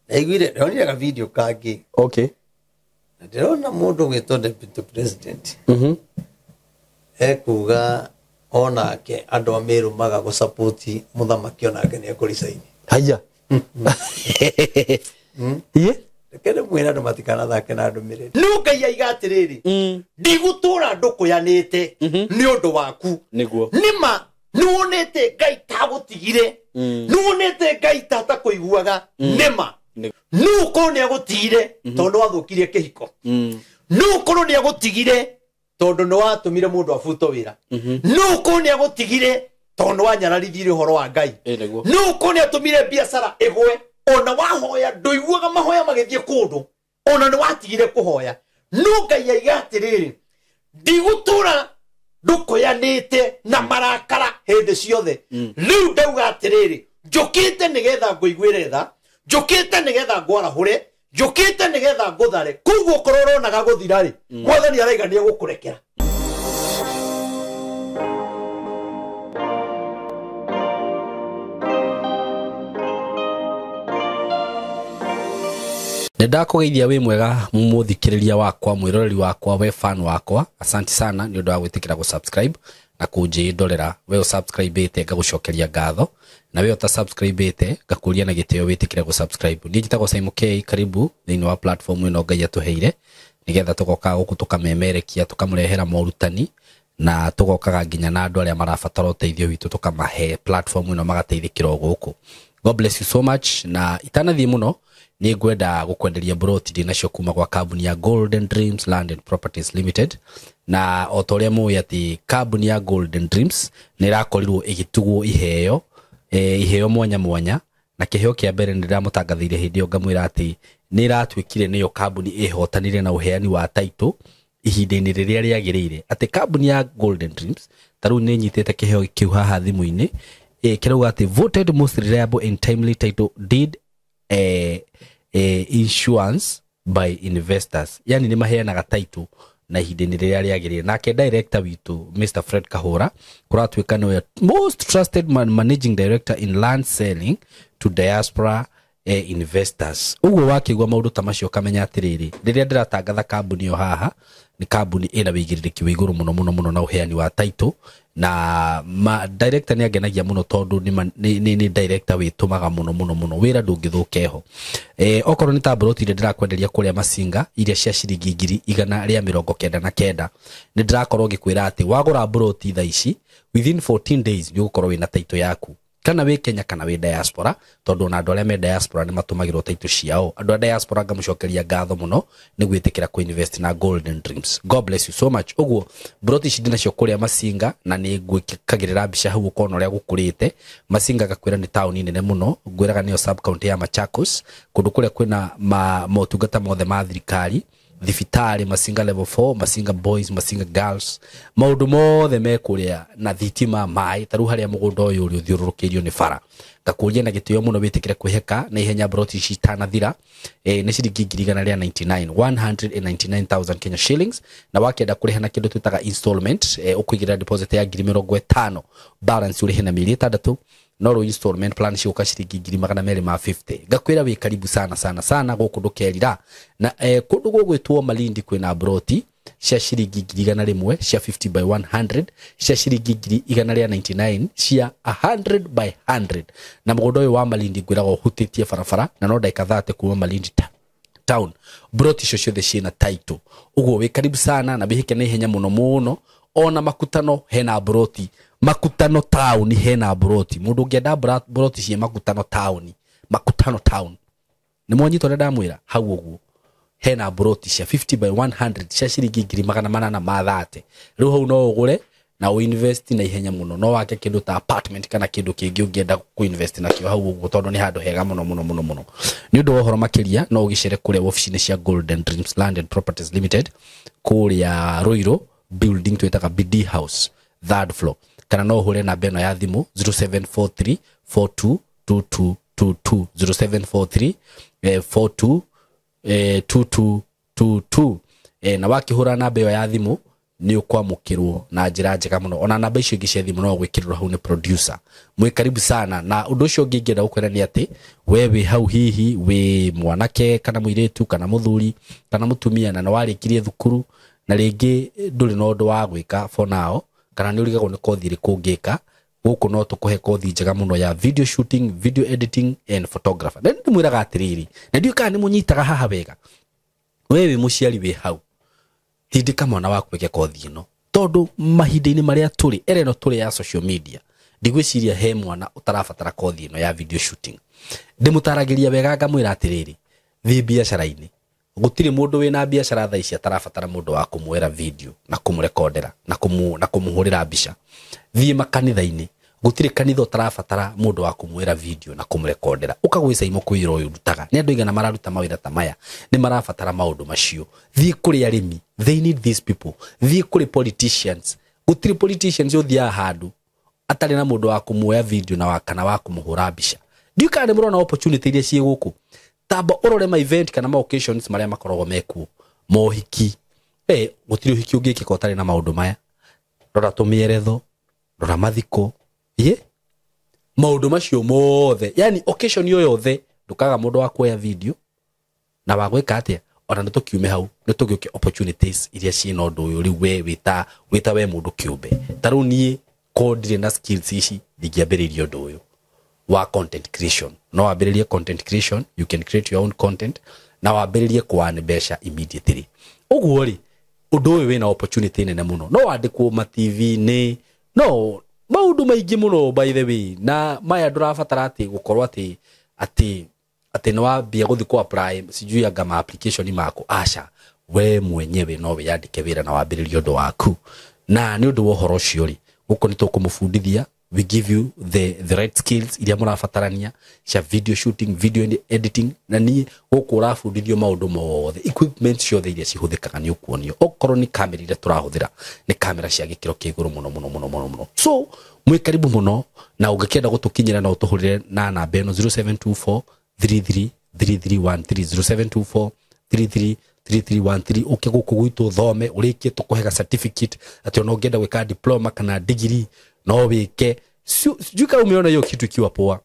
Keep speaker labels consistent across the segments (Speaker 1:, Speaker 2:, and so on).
Speaker 1: Naiguire ndonire ka video kagi.
Speaker 2: Okay.
Speaker 1: Ndirona mundu gwitwo deputy president. Ekuga onake andu ameru maga go support muthamaki onake ne ekuricaini.
Speaker 2: Haya. Ye?
Speaker 1: Kende mwira ndo matikana thake na andu mirire. Nuka ya igatiriri. Ndigutura nduku yanite ni undu waku.
Speaker 2: Niguo.
Speaker 1: Nima nuonete Ngai tagutigire. Nuonete Ngai tatakuiguaga. Nima. Nuko ni agutigire tondu wathukirie kihiko. Nuko ni agutigire tondu no watumire mundu afuto wira. Nuko ni agutigire tondu wanyararithirie horo wa Ngai. Nuko ni atumire biashara igwe. Ona wahoya nduiguaga mahoya magithie kundu. Ona ni watigire kuhoya. Nuka ya igatiriri. Ndigutura ndukoyanite na marakara hindi ciothe. Riu ndauga atiriri. Njukite nigetha nguiguire tha. Njukite nigetha ngwarahure. Njukite nigetha nguthare. Kuguo kororo naga guthirari. Mwathani araiga ni egukurekera.
Speaker 2: Nenda kugeithia wi mwega muthikiriria wakwa mwiroreri wakwa we fan wakwa asante sana ni undu wa gwitikira go subscribe na kunjindorera we subscribe ite ngagucokeria ngatho na we uta subscribe ite ngakuria na giteo witikira go subscribe ni njitagwo Simon K karibu thini wa platform ino Ngai atuheire nigetha tugoka guku tukamemerekia tukamurehera morutani na tugokaga nginya na andu aria marabatara uteithio witu tukamahe platform ino magateithikira guku. God bless you so much na itanathie muno ni ngwenda gukwenderia broti ndinacio kuma kwa kambuni ya Golden Dreams Land and Properties Limited na otoria muyi ati kambuni ya Golden Dreams ni rakorirwo igitugwo iheo mwanya na kiheo kia mbere ndiramutangathire hindi yo ngamwira ati ni ratwikire niyo kambuni ihotanire na uheani wa title ihinda-ini riria riagirire ati kambuni ya Golden Dreams taru ni nyitete kiheo kiu haha thimu-ini kirauga ati voted most reliable and timely title deed insurance by investors. Yani ni maheanaga title na ihinda-ini riria riagirire. Nake director witu Mr. Fred Kahura kuratwika no most trusted managing director in land selling to diaspora investors. Ugo wakigwa maundu ta macio kamenya atiriri riria ndiratangatha kambuni yo haha ni kambuni ina wigiriki wa iguru muno na uheani wa title na director ni agenagia muno tondu ni director witumaga muno wira ndungithukeho okorwo ni tabroti ndirakwenderia kuria masinga iria cia ciringi 199 ni ndirakorwo gikwira ati wagura broti tha ici within 14 days ni ugukorwo wina title yaku kana we Kenya kana we diaspora tondu na andu aria me diaspora ni matumagirwo title ciao andu a diaspora ngamucokeria ngatho muno ni gwitikira ku invest na Golden Dreams. God bless you so much. Uguo broti cidina cio kuria masinga na ni gwikagirira mbica hau ukona uria gukurite masinga gakwira ni town nene muno gwiraga niyo sub county ya Machakos kundu kuria kwina motungata mothe ma thirikari thibitari masinga level 4 masinga boys masinga girls maundu mothe mekuria na thitima mai taru haria mugunda uyu uri uthiururukirio ni bara ngakuria na gitio muno witikire kwiheka na ihenya broti citana thira ni ciringi 199,000 Kenya shillings na wakenda kurihana kindu twitaga installment ukuigira deposit ya 50,000 balance uri hena mili 3 no installment plan ciuka ciringi 250 ngakwira wi karibu sana guku ndukerira na kundu gugwitwo Malindi kwina broti cia ciringi 100 cia 50 by 100 cia ciringi 199 cia 100 by 100 na mugunda uyu wa Malindi gwirago hutitie barabara na no ndaika 30 kuma Malindi town broti cio ciothe ciina title uguo wi karibu sana na bihike na ihenya muno ona makutano hena broti makutano town hena broti mundu ngienda broti cie makutano town ni mwonyito ndamwira hau uguo hena broti cia 50 by 100 cia ciringi 830 riu hau no ugure na uinvest na ihenya muno no wake kindu ta apartment kana kindu kingi ungienda ku invest na kio hau uguo tondu ni handu hega muno ni undu wohoro makiria no ugicere kuria office cia Golden Dreams Land and Properties Limited kuria Ruiru building twitaga BD House 3rd floor kana no hure na beno ya thimu 0743 422222 0743 422222 na wakihura na beyo ya thimu ni ukwamukirwo na njira njega muno ona namba icio ingi cia thimu no gwikirwo hau ni producer mwe karibu sana na undu ucio ungi ngenda gukwira ni ati wewe hau hihi we mwanake kana muiretu kana muthuri kana mutumia na warikirie thukuru na ringi nduri no ndu wa gwika for now kana ni urigagwo ni kothi iriku ngika guku no tukuhe kothi njega muno ya video shooting, video editing and photographer. Na ndi mwiraga atiriri na ndiu kana ni munyitaga haha wega wewe muciari we hau tindika mwana waku weke kothi ino tondu mahinde-ini maria turi ereno turi ya social media ndigwiciria he mwana utarabatara kothi ino ya video shooting ndimutaragiria wega ngamwira atiriri thi biacara-ini gutiri mundu wina biacara thaa ici atarabatara mundu wa kumwera video na kumurekondera na kumuhurira mbica thi makanitha-ini gutiri kanitha utarabatara mundu wa kumwera video na kumurekondera ukagwisa imukwira uyu rutaga ni andu igana mararuta mawira ta maya ni marabatara maundu macio thi kuri arimi they need these people thi kuri politicians gutiri politicians uthia handu atari na mundu wa kumwoya video na wakana wa kumuhura mbica ndiu kana murona opportunity iria cie guku tamba urore ma event kana ma occasions maria makoragwo meku mohiki gutiri uhiki ungikika utari na maundu maya rora tumieretho rora mathiko maundu macio mothe yani occasion yo yothe ndukaga mundu wa kuoya video na wagwika atia ona nitukiume hau nitugioke opportunities iria ciina undu uyu riu we wita we mundu kiumbe taru nie code na skills ici ndingiambiriria undu uyu wa content creation no wambiririe content creation you can create your own content na wambiririe kuane besha immediately uguo ri undu uyu wina opportunity nene muno no wandikwo ma TV ni no maundu maingi muno by the way na maya ndurabatara ati gukorwo ati no wambia guthi ku apply sijui anga ma application mako aca we mwenyewe no wiyandike wira na wambiririe undu waku na ni undu wa horo ucio ri guko nitukumufundithia we give you the right skills iria murabatarania cia video shooting, video editing na ni guku urafundithio maundu mothe equipment ciothe iria cihuthikaga ni ukuonio okorwo ni camera iria turahuthira ni camera cia gikiro kia iguru muno so mwe karibu muno na ungikenda gutukinyira na utuhurire na namba eno 0724 33 3313 0724 3313 uke guku gwitu thome urikie tukuhega certificate ati ono ngenda gwika diploma kana degree no wike juka umeona hiyo kitu ikiwa poa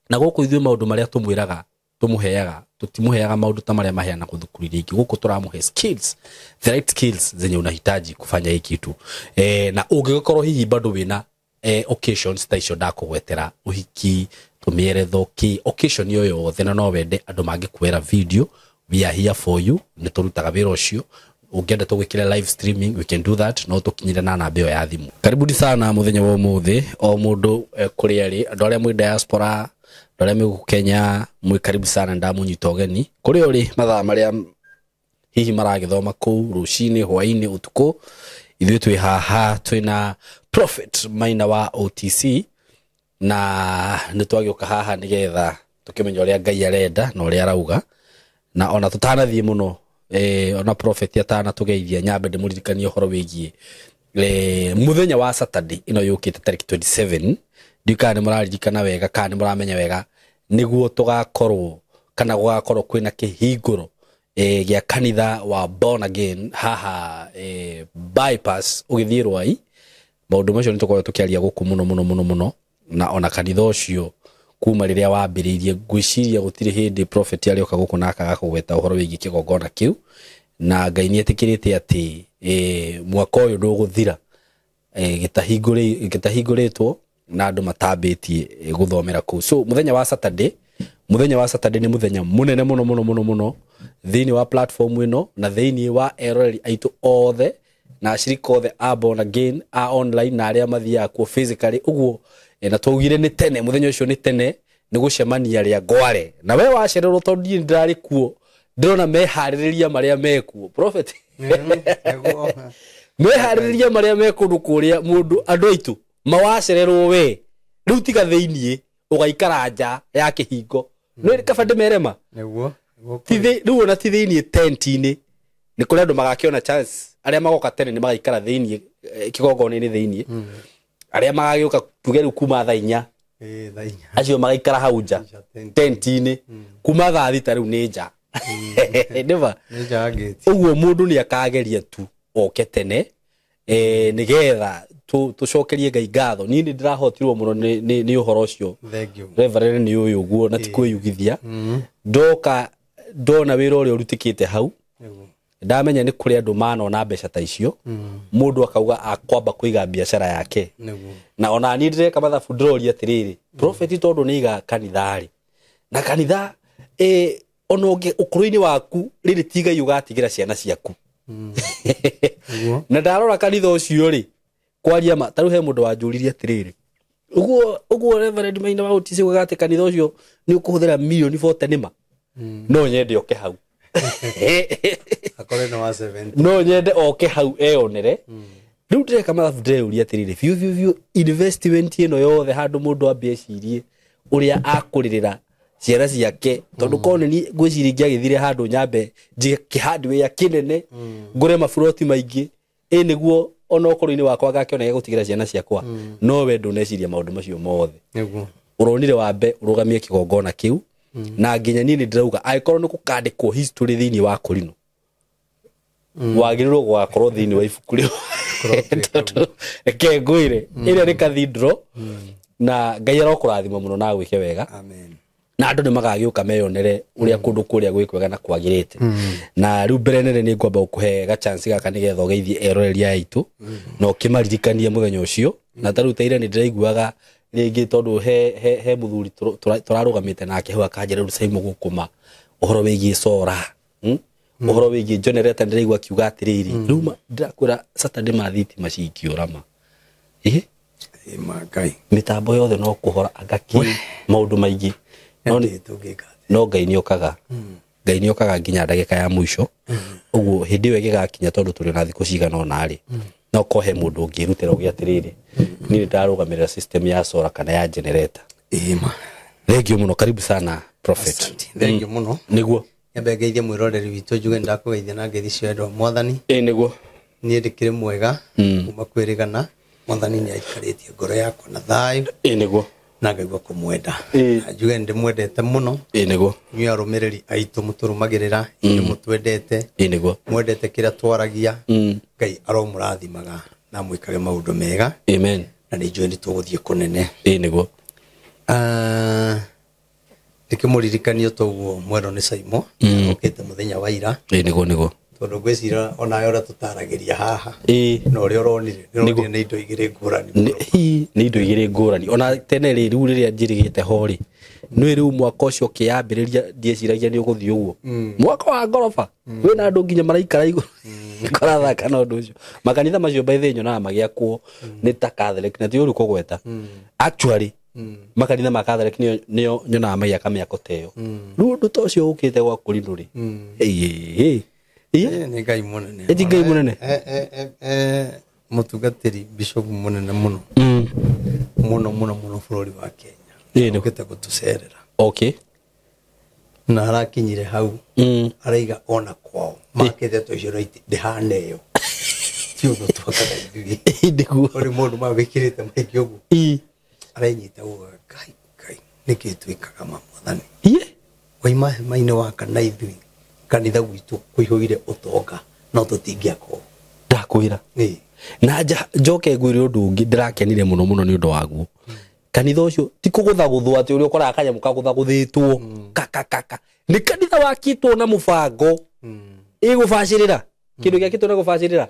Speaker 2: na guku ithuĩ maundu maria tumwiraga tumuheaga tutimuheaga maundu ta maria maheana kuthukuriria iki guku turamuhe skills the right skills zenye unahitaji kufanya hiki kitu na ungikorwo hihi bado wina occasions ta icio ndakugwetera uhiki tumieretho ki occasion yo yothe na no wende andu mangikuera video we are here for you ni turutaga wira ucio ungenda tugwikira live streaming we can do that no tukinyira na namba ya thimu karibuni sana muthenya wa umuthi o mundu kuri ari andu aria mwi diaspora andu aria mwi Kenya mwi karibu sana ndamunyita ugeni kuri uri mathaa maria hihi maragithoma ku rucini hwaini utuku ithuĩ twi haha twina Prophet Maina wa OTC na nitwagioka haha nigetha tukimenya uria Ngai arenda na uria arauga na ona tutanathie muno ona Prophet atana tugeithia nyambe ndimuririkanie horo wigie muthenya wa Saturday ino yukite tariki 27 ndikane muraririkana wega kana muramenya wega niguo tugakorwo kana gugakorwo kwina kihinguro gya kanitha wa Born Again haha bypass ugithie Rwai maundu macio nitukorwo tukiaria guku muno na ona kanitha ucio kuma riria wambiririe gwiciria gutiri hindi Prophet arioka guku na akaga kugweta uhoro wigi kigongona kiu na Ngai ni etikirite ati mwaka uyu nduguthira gitahinguritwo na andu matambitie guthomera ku so muthenya wa Saturday ni muthenya munene muno thini wa platform ino na thini wa erori aitu othe na ashirika othe a Born Again a online na aria mathia ku physically uguo na twugire ni tene muthenya ucio ni tene ni gucemania ria gware na we wacererwo tondu ndirari kuo ndirona mehaririria maria mekuo Prophet mehaririria maria mekundu kuria mundu andu aitu mawacererwo we riu tiga thini ugaikara nja ya kihingo no kabande merema neguo tithi riu ona tithini tent-ini ni kuri andu magakiona chance aria magoka tene ni magaikara thini kigongona-ini thini aria magagioka tuge riu kuma thaa 4 thaa 4 acio magaikara hau nja tent-ini kuma thaa 3 riu ni nja ndeva uguo mundu ni akageria tu oke tene nigetha tucokerie Ngai ngatho ni ndirahotirwo muno ni uhoro ucio Reverend ni uyu guo na ti kwiyugithia ndoka ndona wira uri urutikite hau ndamenya ni kuri andu manona mbeca ta icio mundu akauga akwamba kuiga biashara yake na ona ni ndireka mathabu ndirori atiriri prophet tondu ni iga kanithari na kanitha ononge ukuru-ini waku riri tiga yugatigira ciana ciaku na ndarora kanitha ucio ri kwaria ma taru he mundu wanjuririe atiriri uguo Reverend Maina wa utisi gugate kanitha ucio ni ukuhuthira milioni 40 nima no nyende oke hau
Speaker 1: akore no wa 70
Speaker 2: no nyende oke hau eonere riu ndireka mathabu ndireũria atiriri fiu investment ino yothe handu mundu ambecirie uria akuririra ciana ciake tondu kone ni gwiciria ngagithire handu nyambe kihandi ya kinene ngure mafuroti maingi niguo ona ukuru-ini wakwa ngakiona gutigira ciana ciakwa no we nduneciria maundu macio mothe niguo uronire wambe urugamie kigongona kiu na nginya ni ndirauga aikorwo ni gukandikwo history thiini wa kurino wagirirwo gwakorwo thiini wa ibuku riu kengwire ire ni cathedral na Ngai arokurathima muno na gwike wega amen na andu ni magagiuka meyonere uria kundu kuria gwikwega na kwagirite na riu mbere nene ni ngwamba ukuhe ga chance gaka nigetha ugeithie eroreri aitu no kimaririkanie muthenya ucio na taru teire ni ndiraiguaga ringi tondu he muthuri turarugamite nake hau akanjira ru saimu gukuma uhoro wigie sora uhoro wigie generator ndiraigua kiuga atiriri riu ndirakwira Saturday mathiti macingiurama
Speaker 1: makai
Speaker 2: mitambo yothe no kuhora agaki maundu maingi no Ngai ni okaga Ngai ni okaga nginya ndagika ya mwisho uguo hindi we gigakinya tondu turi na thiku cigana ona ri no kohe mundu ngirutira ugi atiriri ni ndarugamirira system ya solar kana ya generator thank you muno karibu sana prophet
Speaker 1: thank you muno
Speaker 2: niguo
Speaker 1: nyambe ngeithie mwiroreri witu njuge ndakugeithia na ngethi cio endo mwathani
Speaker 2: niguo
Speaker 1: ni ndikire mwega kuma kwirigana mwathani ni aikaritie ngoro yakwa na thayu
Speaker 2: niguo
Speaker 1: na ngaigua kumwenda na njuge ndimwendete muno
Speaker 2: niguo
Speaker 1: nyu arumiriri aitu muturumagirira ni mutwendete
Speaker 2: niguo
Speaker 1: mwendete kira twaragia Ngai aromũrathimaga na mwikage maundu mega
Speaker 2: amen
Speaker 1: na ni njuge nituguthie kunene
Speaker 2: niguo
Speaker 1: ndikimuririkanio toguo mwero ni Saimo okete muthenya wa ira
Speaker 2: niguo
Speaker 1: tondu gwicira ona yora tutaragiria haha no ri oronire ni indo igire ngurani
Speaker 2: ni indo igire ngurani ona tene ri riu riria njirigite hori nwi riu mwaka ucio kiambiriria ndieciragia ni uguthii uguo mwaka wa ngoroba wina andu nginya maraikara iguru korathaka na undu ucio makanitha macio by the nyona magiakwo ni ta Catholic na ti uri kugweta actually makanitha ma Catholic nio nyona magiaka miako teo riu undu ta ucio ukite gwa kurino ri
Speaker 1: ni Ngai munene
Speaker 2: eti Ngai munene
Speaker 1: mutungatiri bishop munene muno muno bururi wa Kenya ukite gutucerera
Speaker 2: okay
Speaker 1: na arakinyire hau araiga ona kwao makete tuciro ndihaneyo tiugo twakaga ithuĩ
Speaker 2: ndiguo
Speaker 1: uri mundu mawikirite maingĩ uguo arenyita uga kai niki twikaga mwathani waima maine waka na ithuĩ kanitha gwitu kuihũire utonga no tutingiako
Speaker 2: ndakwira na njoke ngwire undu ungi ndirakenire muno ni undu waguo kanitha ucio ti kuguthaguthwa ati uri ukora kanyamu kaguthaguthitwo kaka ni kanitha wakitwo na mubango igubacirira kindu giakitwo na gubacirira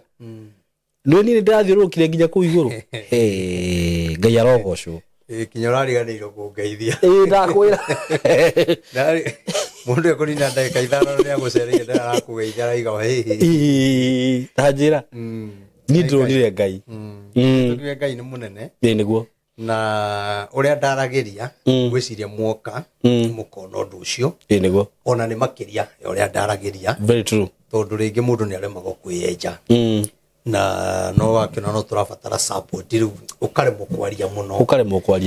Speaker 2: no ni ndirathiurukire nginya ku iguru Ngai arogocwo
Speaker 1: kinya rariganirwo kungeithia
Speaker 2: ndakwira
Speaker 1: mundu ekurina ndagika ithano ni agucereire ndarakugeithia araiga
Speaker 2: tanjira ni ndronire Ngai
Speaker 1: ndronire Ngai ni munene
Speaker 2: niguo
Speaker 1: na uria ndaragiria gwiciria mwoka mukona undu ucio
Speaker 2: niguo
Speaker 1: ona ni makiria uria ndaragiria
Speaker 2: very true
Speaker 1: tondu ringi mundu ni aremagwo kwiyenja na no wakiona no turabatara support riu ukaremwo kwaria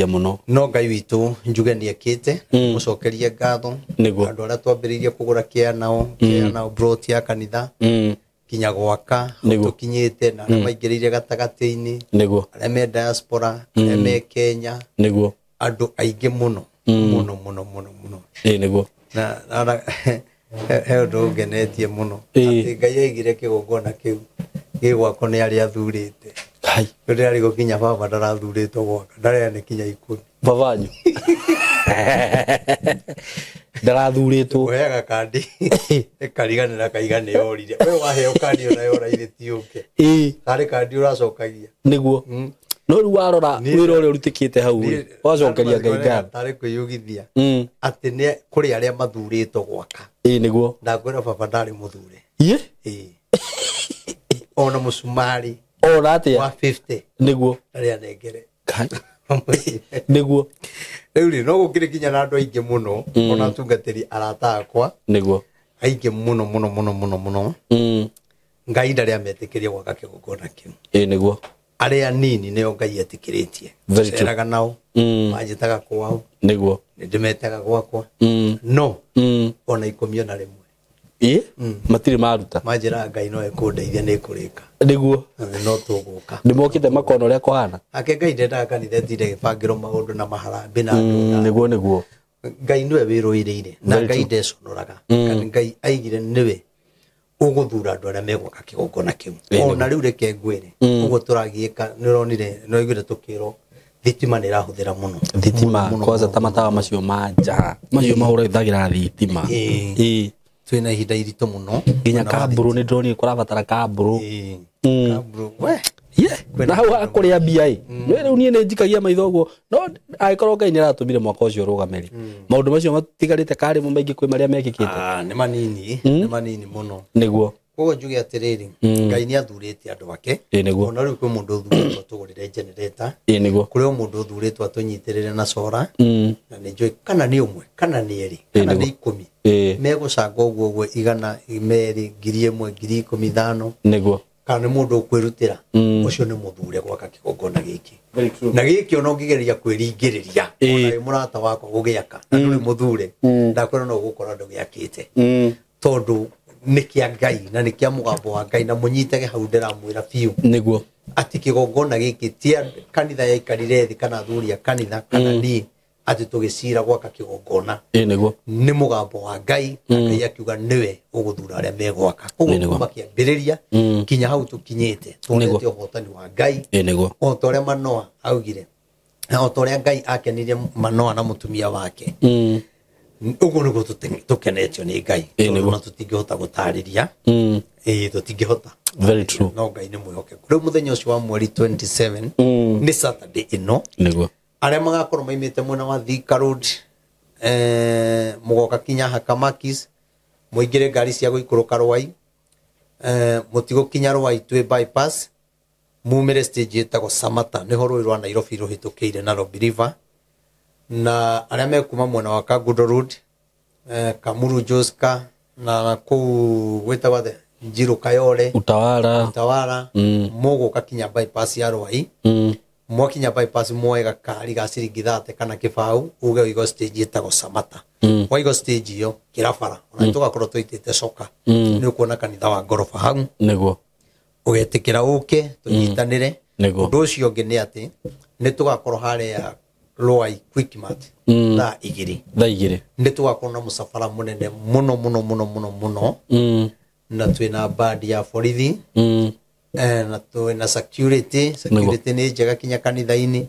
Speaker 1: muno no Ngai witu njuge ni ekite mucokerie ngatho andu aria twambiririe kugura kianao brought ya kanitha kinya gwaka tukinyite na maingiriire gatagati-ini aria me diaspora aria me Kenya andu aingi muno
Speaker 2: niguo
Speaker 1: na he undu ungenetie muno ati Ngai aigire kigongona kiu gwako nĩ arĩa athurĩte
Speaker 2: hai
Speaker 1: rĩrĩa ari gũkinya baba ndarathurĩtwo gwaka ndarĩa nĩ kinya 10
Speaker 2: babanyu ndarathurĩtwo
Speaker 1: oyaga kandi kariganĩra kaigane yorire we waheo kandi ona yoraire tiũke harĩ kandi ũracokagia
Speaker 2: nĩguo no rĩu warora wĩra ũrĩa ũrutĩkĩte hau wacokeria Ngai ngatho
Speaker 1: tarĩ kwĩyugithia atĩ nĩ kũrĩ arĩa mathurĩtwo gwaka
Speaker 2: nĩguo
Speaker 1: ndakwĩra baba ndarĩ mũthure ona mũcumari
Speaker 2: ona atĩa
Speaker 1: wa 50
Speaker 2: nĩguo
Speaker 1: arĩa nengere
Speaker 2: nĩguo
Speaker 1: rĩu rĩ no gũkĩrĩ kinya na andũ aingĩ mũno ona tungatĩri arata akwa
Speaker 2: nĩguo
Speaker 1: aingĩ mũno Ngai ndarĩ ametĩkĩria gwaka kĩgongona kĩu
Speaker 2: nĩguo
Speaker 1: arĩa nini nĩo Ngai etĩkĩrĩtie ceraga nao manjĩtaga kwao
Speaker 2: nĩguo
Speaker 1: ndĩmetaga gwakwa no ona 11
Speaker 2: matirĩ maruta
Speaker 1: manjĩra Ngai no ekũndeithia nĩ kũrĩka
Speaker 2: nĩguo
Speaker 1: no tũgũka
Speaker 2: ndĩmokĩte makona ũrĩa kũhana
Speaker 1: ake Ngai ndendaga kanitha tire gĩbangĩro maũndũ na maharambĩ na
Speaker 2: nĩguo
Speaker 1: Ngai niwe wĩrũĩrĩire na Ngai ndeconoraga kana Ngai aigire niwe ũgũthura andũ arĩa megwaka kĩgongona kĩu ona rĩu reke ngwĩre ũguo tũragiĩka nĩronire noigire tũkĩrwo thitima nĩ ĩrahũthĩra mũno
Speaker 2: thitima kwanza ta matawa macio manja macio mahũthagĩra thitima
Speaker 1: twĩna ihinda iritũ mũno
Speaker 2: nginya kamburu nĩ ndĩronire kũrabatara kamburu
Speaker 1: kamburu we
Speaker 2: na hau hakũrĩa mbia nĩ rĩu niĩ nĩ njikagia maitho ũguo no agĩkorwo Ngai nĩ aratũmire mwaka ũcio ũrũgamĩrĩ maũndũ macio matigarĩte karĩmo maingĩ kwĩ marĩa mekĩkĩte
Speaker 1: nĩ manini mũno
Speaker 2: nĩguo
Speaker 1: koguo njuge atĩrĩrĩ Ngai nĩ athurĩte andũ ake ona rĩu kwĩ mũndũ ũthurĩtwo tũgũrĩre generator kũrĩ o mũndũ ũthurĩtwo atũnyitĩrĩre na solar na nĩ njũĩ kana nĩ ũmwe kana nĩ erĩ kana nĩ 10 megũcanga ũguo 100 2 1000 15
Speaker 2: nĩguo
Speaker 1: kana nĩ mũndũ ũkwĩrutĩra ũcio nĩ mũthure gwaka kĩgongona gĩkĩ na gĩkĩ ona ũngĩgeria kwĩringĩrĩria ona wĩ mũrata wakwa gũgĩaka na ndũrĩ mũthure ndakwĩra no gũkora ndũgĩakĩte tondũ nĩ kĩa Ngai na nĩ kĩa mũgambo wa Ngai na mũnyitage hau ndĩramwĩra biũ
Speaker 2: nĩguo
Speaker 1: atĩ kĩgongona gĩkĩ ti kanitha yaikarire thĩ kana athuri a kanitha kana niĩ atĩ tũgĩcira gwaka kĩgongona
Speaker 2: nĩguo
Speaker 1: nĩ mũgambo wa Ngai na Ngai akiuga nĩwe ũgũthura arĩa megwaka koguo kuma kĩambĩrĩria kinya hau tũkinyĩte tuonete ũhotani wa Ngai o ta ũrĩa Manoa augire na o ta ũrĩa Ngai akenirie Manoa na mũtumia wake ũguo nĩguo tũkenetio nĩ Ngai tondũ tũtingĩhota gũtarĩria tũtingĩhota
Speaker 2: very true
Speaker 1: no Ngai nĩ mwĩhokeku rĩu mũthenya ũcio wa mweri 27 nĩ Saturday ĩno
Speaker 2: nĩguo arĩa
Speaker 1: magakorwo maimĩte mwena wa Thika Road mũgoka kinya Hakamakis mũingĩre ngari cia gũikũrũka Rwai mũtigũkinya Rwai twĩ bypass mumĩre stage ĩtagwo Samata nĩho rũĩ rwa Nairobi rũhĩtũkĩire Nairobi River na arĩa mekuma mwena wa Kagundo Road Kamuru Joska na kũu gwĩtagwo Njiru Kayole Utawala mũgũka kinya bypass ya Rwai mwakinya bypass mwoega kari ga ciringi 30 kana kĩbaũ uge ũigo stage ĩtagwo Samata waigo stage ĩyo kĩrabara ona tũgakorwo tũitĩte coka nĩ ũkuona kanitha wa ngoroba hau nĩguo ũgetĩkĩra ũke tũnyitanĩre ũndũ ũcio ũngĩ nĩ atĩ nĩ tũgakorwo harĩa Rwai Quickmart thaa 2 nĩ tũgakorwo na mũsafara mũnene mũno na twĩna band ya borithi na twĩna security nĩ njega kinya kanitha-inĩ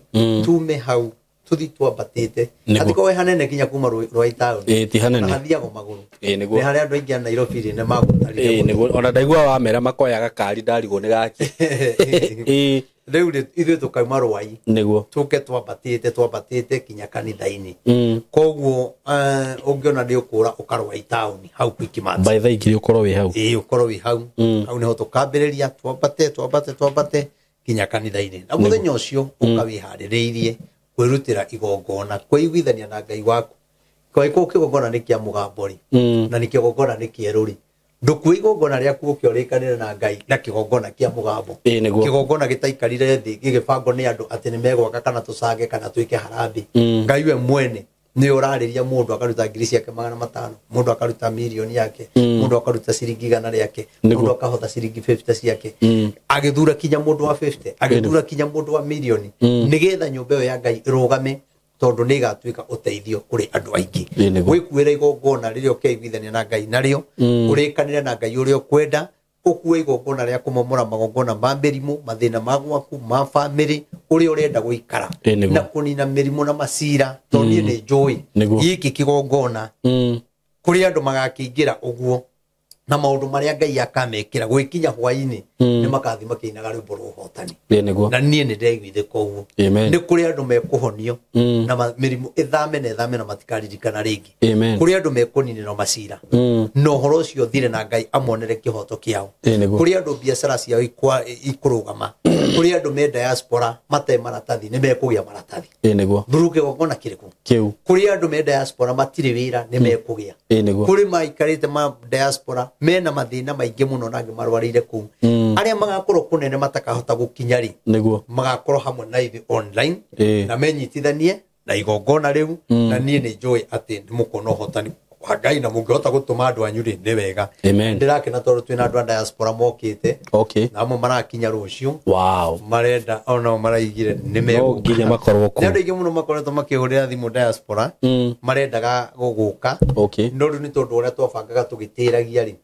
Speaker 1: tume hau tuthi twambatĩte atikowe hanene kinya kuma Rwai town
Speaker 2: ti hanene
Speaker 1: na hathiago magũrũ nĩ harĩa andũ aingĩ a Nairobi nĩ magũtarĩria
Speaker 2: nĩguo ona ndaigua wamera makoyaga kari ndarigwo nĩ gaki
Speaker 1: rĩu ithuĩ tũkauma Rwai
Speaker 2: nĩguo
Speaker 1: tũke twambatĩte kinya kanitha-inĩ koguo ũngĩona nĩ ũkũra ũkarwai town hau Quickmart
Speaker 2: by the way ũkorwo wĩ hau
Speaker 1: ũkorwo wĩ hau hau nĩho tũkambĩrĩria twambate kinya kanitha-inĩ na mũthenya ũcio ũkawĩharĩrĩirie kwĩrutĩra igongona kwĩiguithania na Ngai waku kĩgongona kĩgongona nĩ kĩa mũgambori na nĩ kĩgongona nĩ kĩerũri ndũkue igongona rĩaku ũkĩorĩkanĩra na Ngai na kĩgongona kĩa mũgambo kĩgongona gĩtaikarire thĩ gĩgĩbangwo nĩ andũ atĩ nĩ megwaka kana tũcange kana twĩke harambĩ Ngai we mwene nĩ ũrarĩria mũndũ akaruta ngiri ciake 500 mũndũ akaruta mirioni yake mũndũ akaruta ciringi 100 rĩake mũndũ akahota ciringi 50 ciake agĩthura kinya mũndũ wa 50 agĩthura kinya mũndũ wa mirioni nĩgetha nyũmba ĩyo ya Ngai ĩrũgame tondũ nĩ igatuĩka ũteithio kũrĩ andũ aingĩ wĩkuĩre igongona rĩrĩa ũkeiguithania na Ngai narĩo ũrĩkanĩre na Ngai ũrĩa ũkwenda ukue igongona ria kumomora magongona ma mirimu mathina magwaku ma family uri urenda guikara na kunina mirimu na masira tondie ni joy giki kigongona kuri andu magakingira uguo na maundu maria Ngai akamekira gwikinya hwaini ni makathi makinaga rwimbo rwa hotani na nie ni ndeiguithe koguo ni kuri andu mekuhonio na mirimu ithame na matikaririkana ringi kuri andu mekuninira masira no horo ucio thire na Ngai amonere kihoto kiao kuri andu biashara ciao ikurugama kuri andu me diaspora mate maratathi ni mekugia maratathi buruke gokona kiriku kiu kuri andu me diaspora matire wira ni mekugia kuri maikarite ma diaspora mena mathina maingi muno nangi marwarire ku aria magakorwo kunene matakahota gukinyari magakorwo hamwe na ithi online na menyitithanie na igongona riu na nie ni joy ati ni mukono hotani wa Ngai na mungihota gutuma andu anyu ri ni wega ndirakena tondu twina andu a diaspora mokite na amwe marakinya rucio marenda ona maraigire ni
Speaker 2: meginya makorwo ku
Speaker 1: ndio ingi muno makoretwo makihurira thimu diaspora marendaga guguka no ru ni tondu uria twabangaga tugitiragia ri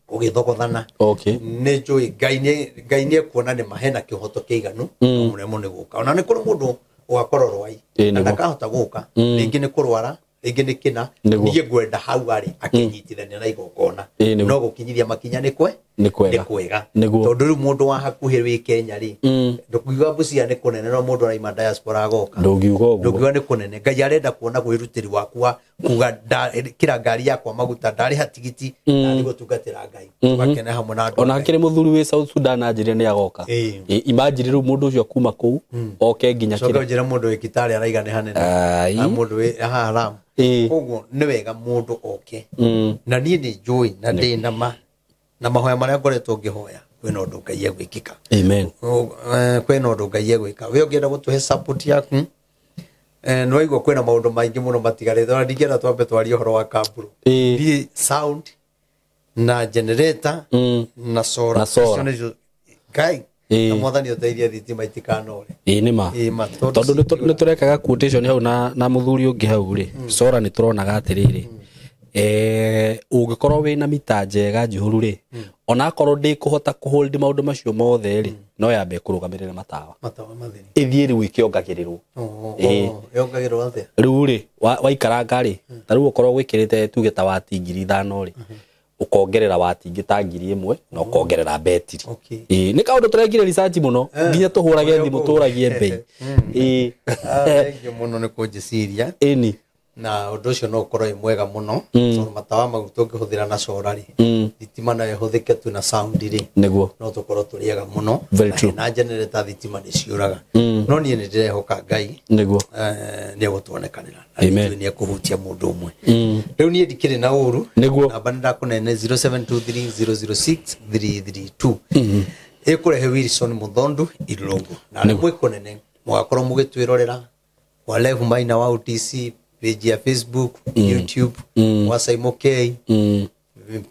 Speaker 1: ugithogothana ni joy Ngai ni kuona ni mahena kihoto kiiganu muremo ni guka ona ni kuri mundu ugakorwo rwai na ndakahota guka ringi ni kurwara ringi ni kina niye gwenda hau ari akinyitithania na igongona no gukinyithia makinya ni kwega tondu ru mundu wa hakuhi wi Kenya ri ndukiuga Busia ni kunene no mundu araima diaspora agoka ndukiuga ni kunene Ngai arenda kuona gwirutiri waku wa kuga kira ngari yakwa maguta ndari hatigiti na gutungatira Ngai tugakene hamwe na andu
Speaker 2: ona akire muthuri wi South Sudan anjire ni agoka imagine ru mundu ucio kuma ku oke nginya
Speaker 1: kira so njira mundu wi Kitale araiga ni hanene na mundu wi haram koguo ni wega mundu oke na nie ni joy na ndina na mahoya maria ngoretwo ngihoya kwina undu Ngai egwikika
Speaker 2: amen
Speaker 1: kwina undu Ngai egwika we ungienda gutuhe support yaku no igwo kwina maundu maingi muno matigarite na ndingera twambe twari uhoro wa kamburu bi sound na generator na solar Ngai na mwathani uteithia thitima itikanore
Speaker 2: nima tondu ni turekaga quotation hau na muthuri ungi hau ri solar ni turonaga atiriri ungikorwo wina mita njega njihuru ri ona akorwo ndi kuhota kuhold maundu macio mothe ri no yambe kurugamirira matawa
Speaker 1: mathini
Speaker 2: ithie ri wikiongagirirwo
Speaker 1: yongagirwo atia
Speaker 2: riu ri waikaranga ri ta riu ukorwo gwikirite tuge ta wati 5,000 ri ukongerera wati ngita 1,000 na ukongerera betiri ni kaundu turegire research muno nginya tuhurage thimu turagie mbei
Speaker 1: thank you muno ni kunjiciria
Speaker 2: ni
Speaker 1: na undu ucio no ukorwo mwega muno so matawa mau tungihuthira na solar ri thitima na ihuthike tu na sound ri
Speaker 2: niguo
Speaker 1: no tukorwo turiega muno
Speaker 2: na
Speaker 1: generator thitima ni ciuraga no nie ni ndirehoka Ngai
Speaker 2: niguo
Speaker 1: ni gutuonekanira ni kuhutia mundu umwe riu nie ndikire na uru namba ndakunene 0723006332 ikurehe Wilson Muthondu Ilungu na ni mwikunene mugakorwo mugitwirorera wa live maina wa UTC page ya Facebook YouTube Wasaimo K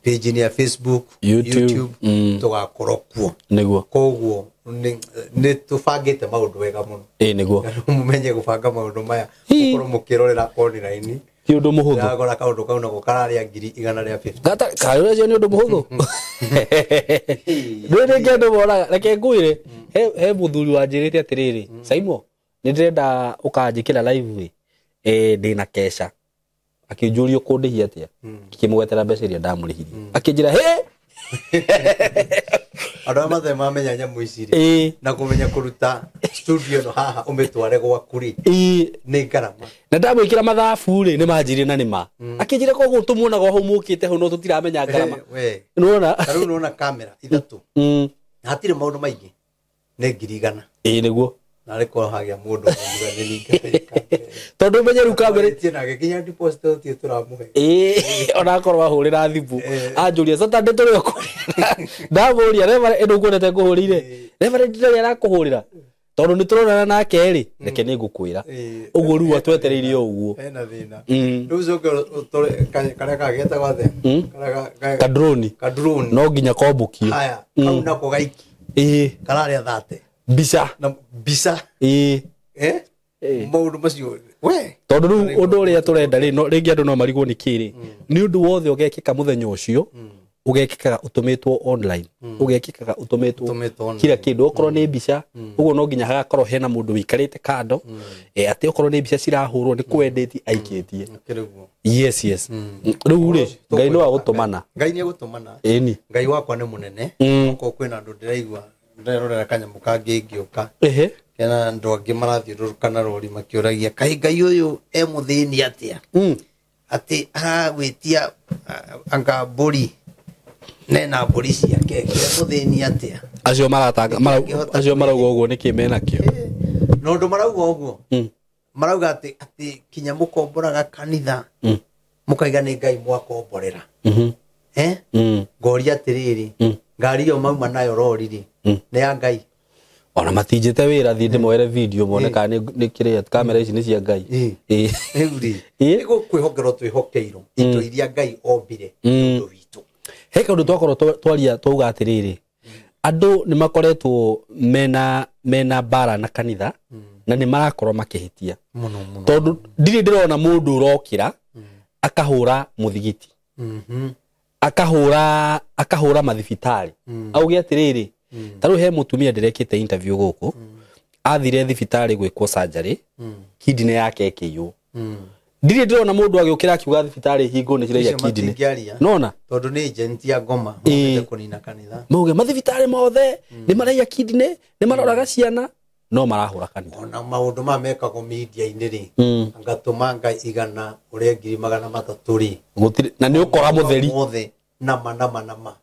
Speaker 1: page ni ya Facebook YouTube tugakorwo kuo
Speaker 2: niguo
Speaker 1: koguo ni tubangite maundu wega muno
Speaker 2: niguo
Speaker 1: mumenye gubanga maundu maya ukorwo mukirorera online
Speaker 2: ti undu muhuthu
Speaker 1: agora kaundu kauna gukararia 150
Speaker 2: gata kayo ni undu muhuthu ndwire ngendo boraga reke ngwire he muthuri wanjirite atiriri Saimo ni ndirenda ukanjikira live ndina kesha akinjurio kundihia atia kikimugwetera mbeca iria ndamurihirie akinjira he
Speaker 1: Ado mathe mamenya nyamu iciri na kumenya kuruta studio no haha umetware gwaku ri ni ngarama
Speaker 2: na ndamwikira mathabu ri ni manjire na nima akinjira ko gutumuna go humukite hu no tutiramenya ngarama unaona
Speaker 1: taru unaona kamera ithatu hatire maundu maingi ni 1,000
Speaker 2: niguo
Speaker 1: na reko hagia mundu ni ninga
Speaker 2: tondu menyeru kamera
Speaker 1: tina gikinya deposit ti turamuhe
Speaker 2: ona korwa hurira thibu anjuria Saturday turi ko ndavuria reva endo kuonete kuhurire reva ndire arakuhurira tondu ni turona nake ri reke ni ngukwira uguo ruwa twetereirie uguo
Speaker 1: ena thina nduzo kare kageta gwathe
Speaker 2: kadroni no nginya kombukio
Speaker 1: haya kauna ko gaiki karare thate
Speaker 2: bisa
Speaker 1: na bisa maundu macio we
Speaker 2: tondu undu uria turenda ri no ringi andu no marigwo ni kiri ni undu wothe ugekika muthenya ucio ugekikaga utumitwo online ugekikaga utumitwo kila kindu okorwo ni mbica uguo no nginya hagakorwo hena mundu wikarite kando ati okorwo ni mbica cirahurwo ni kwendeti aikitie yes riu ri ngai no agutumana
Speaker 1: ngai ni agutumana
Speaker 2: eni
Speaker 1: ngai wakwa ni munene ko kwina andu ndiraigua ndirorera kanyamu kangingioka kena andu angi marathiururukana rori makiuragia kai ngai uyu muthini atia ati aragwitia anga mburi nena mburi ciake muthini atia
Speaker 2: acio maratanga acio marauga uguo niki mena kio
Speaker 1: no ndu marauga uguo marauga ati kinya mukomboraga kanitha mukaiga ni ngai mwakomborera ngoria atiriri ngari yo mauma nayo roriri ni ya ngai
Speaker 2: ona matinjite wira thi ndimwere video moneka ni kiria kamera ici ni cia ngai
Speaker 1: uri ego kwihongerwo twihokeirwo into iria ngai ombire ndu witu
Speaker 2: he kaundu twakorwo twaria twauga atiriri andu ni makoretwo mena bara na kanitha na ni marakorwo makihitia tondu ndiri ndirona mundu urokira akahura muthigiti akahura mathibitari auge atiriri taru he mutumia ndirekite interview guku athire thibitari gwikwo surgery kidney yake ikiyo ndiri ndirona mundu agiukira akiuga thibitari hingo ni ciria kidney nona
Speaker 1: tondu ni agent ya ngoma mukite kunina kanitha
Speaker 2: muge mathibitari mothe ni maria kidney ni maroraga ciana no marahura kanitha
Speaker 1: ona maundu mamekagwo media iniri angatuma ngai igana uria 300 ri
Speaker 2: gutiri na ni ukora mutheri
Speaker 1: mothe nama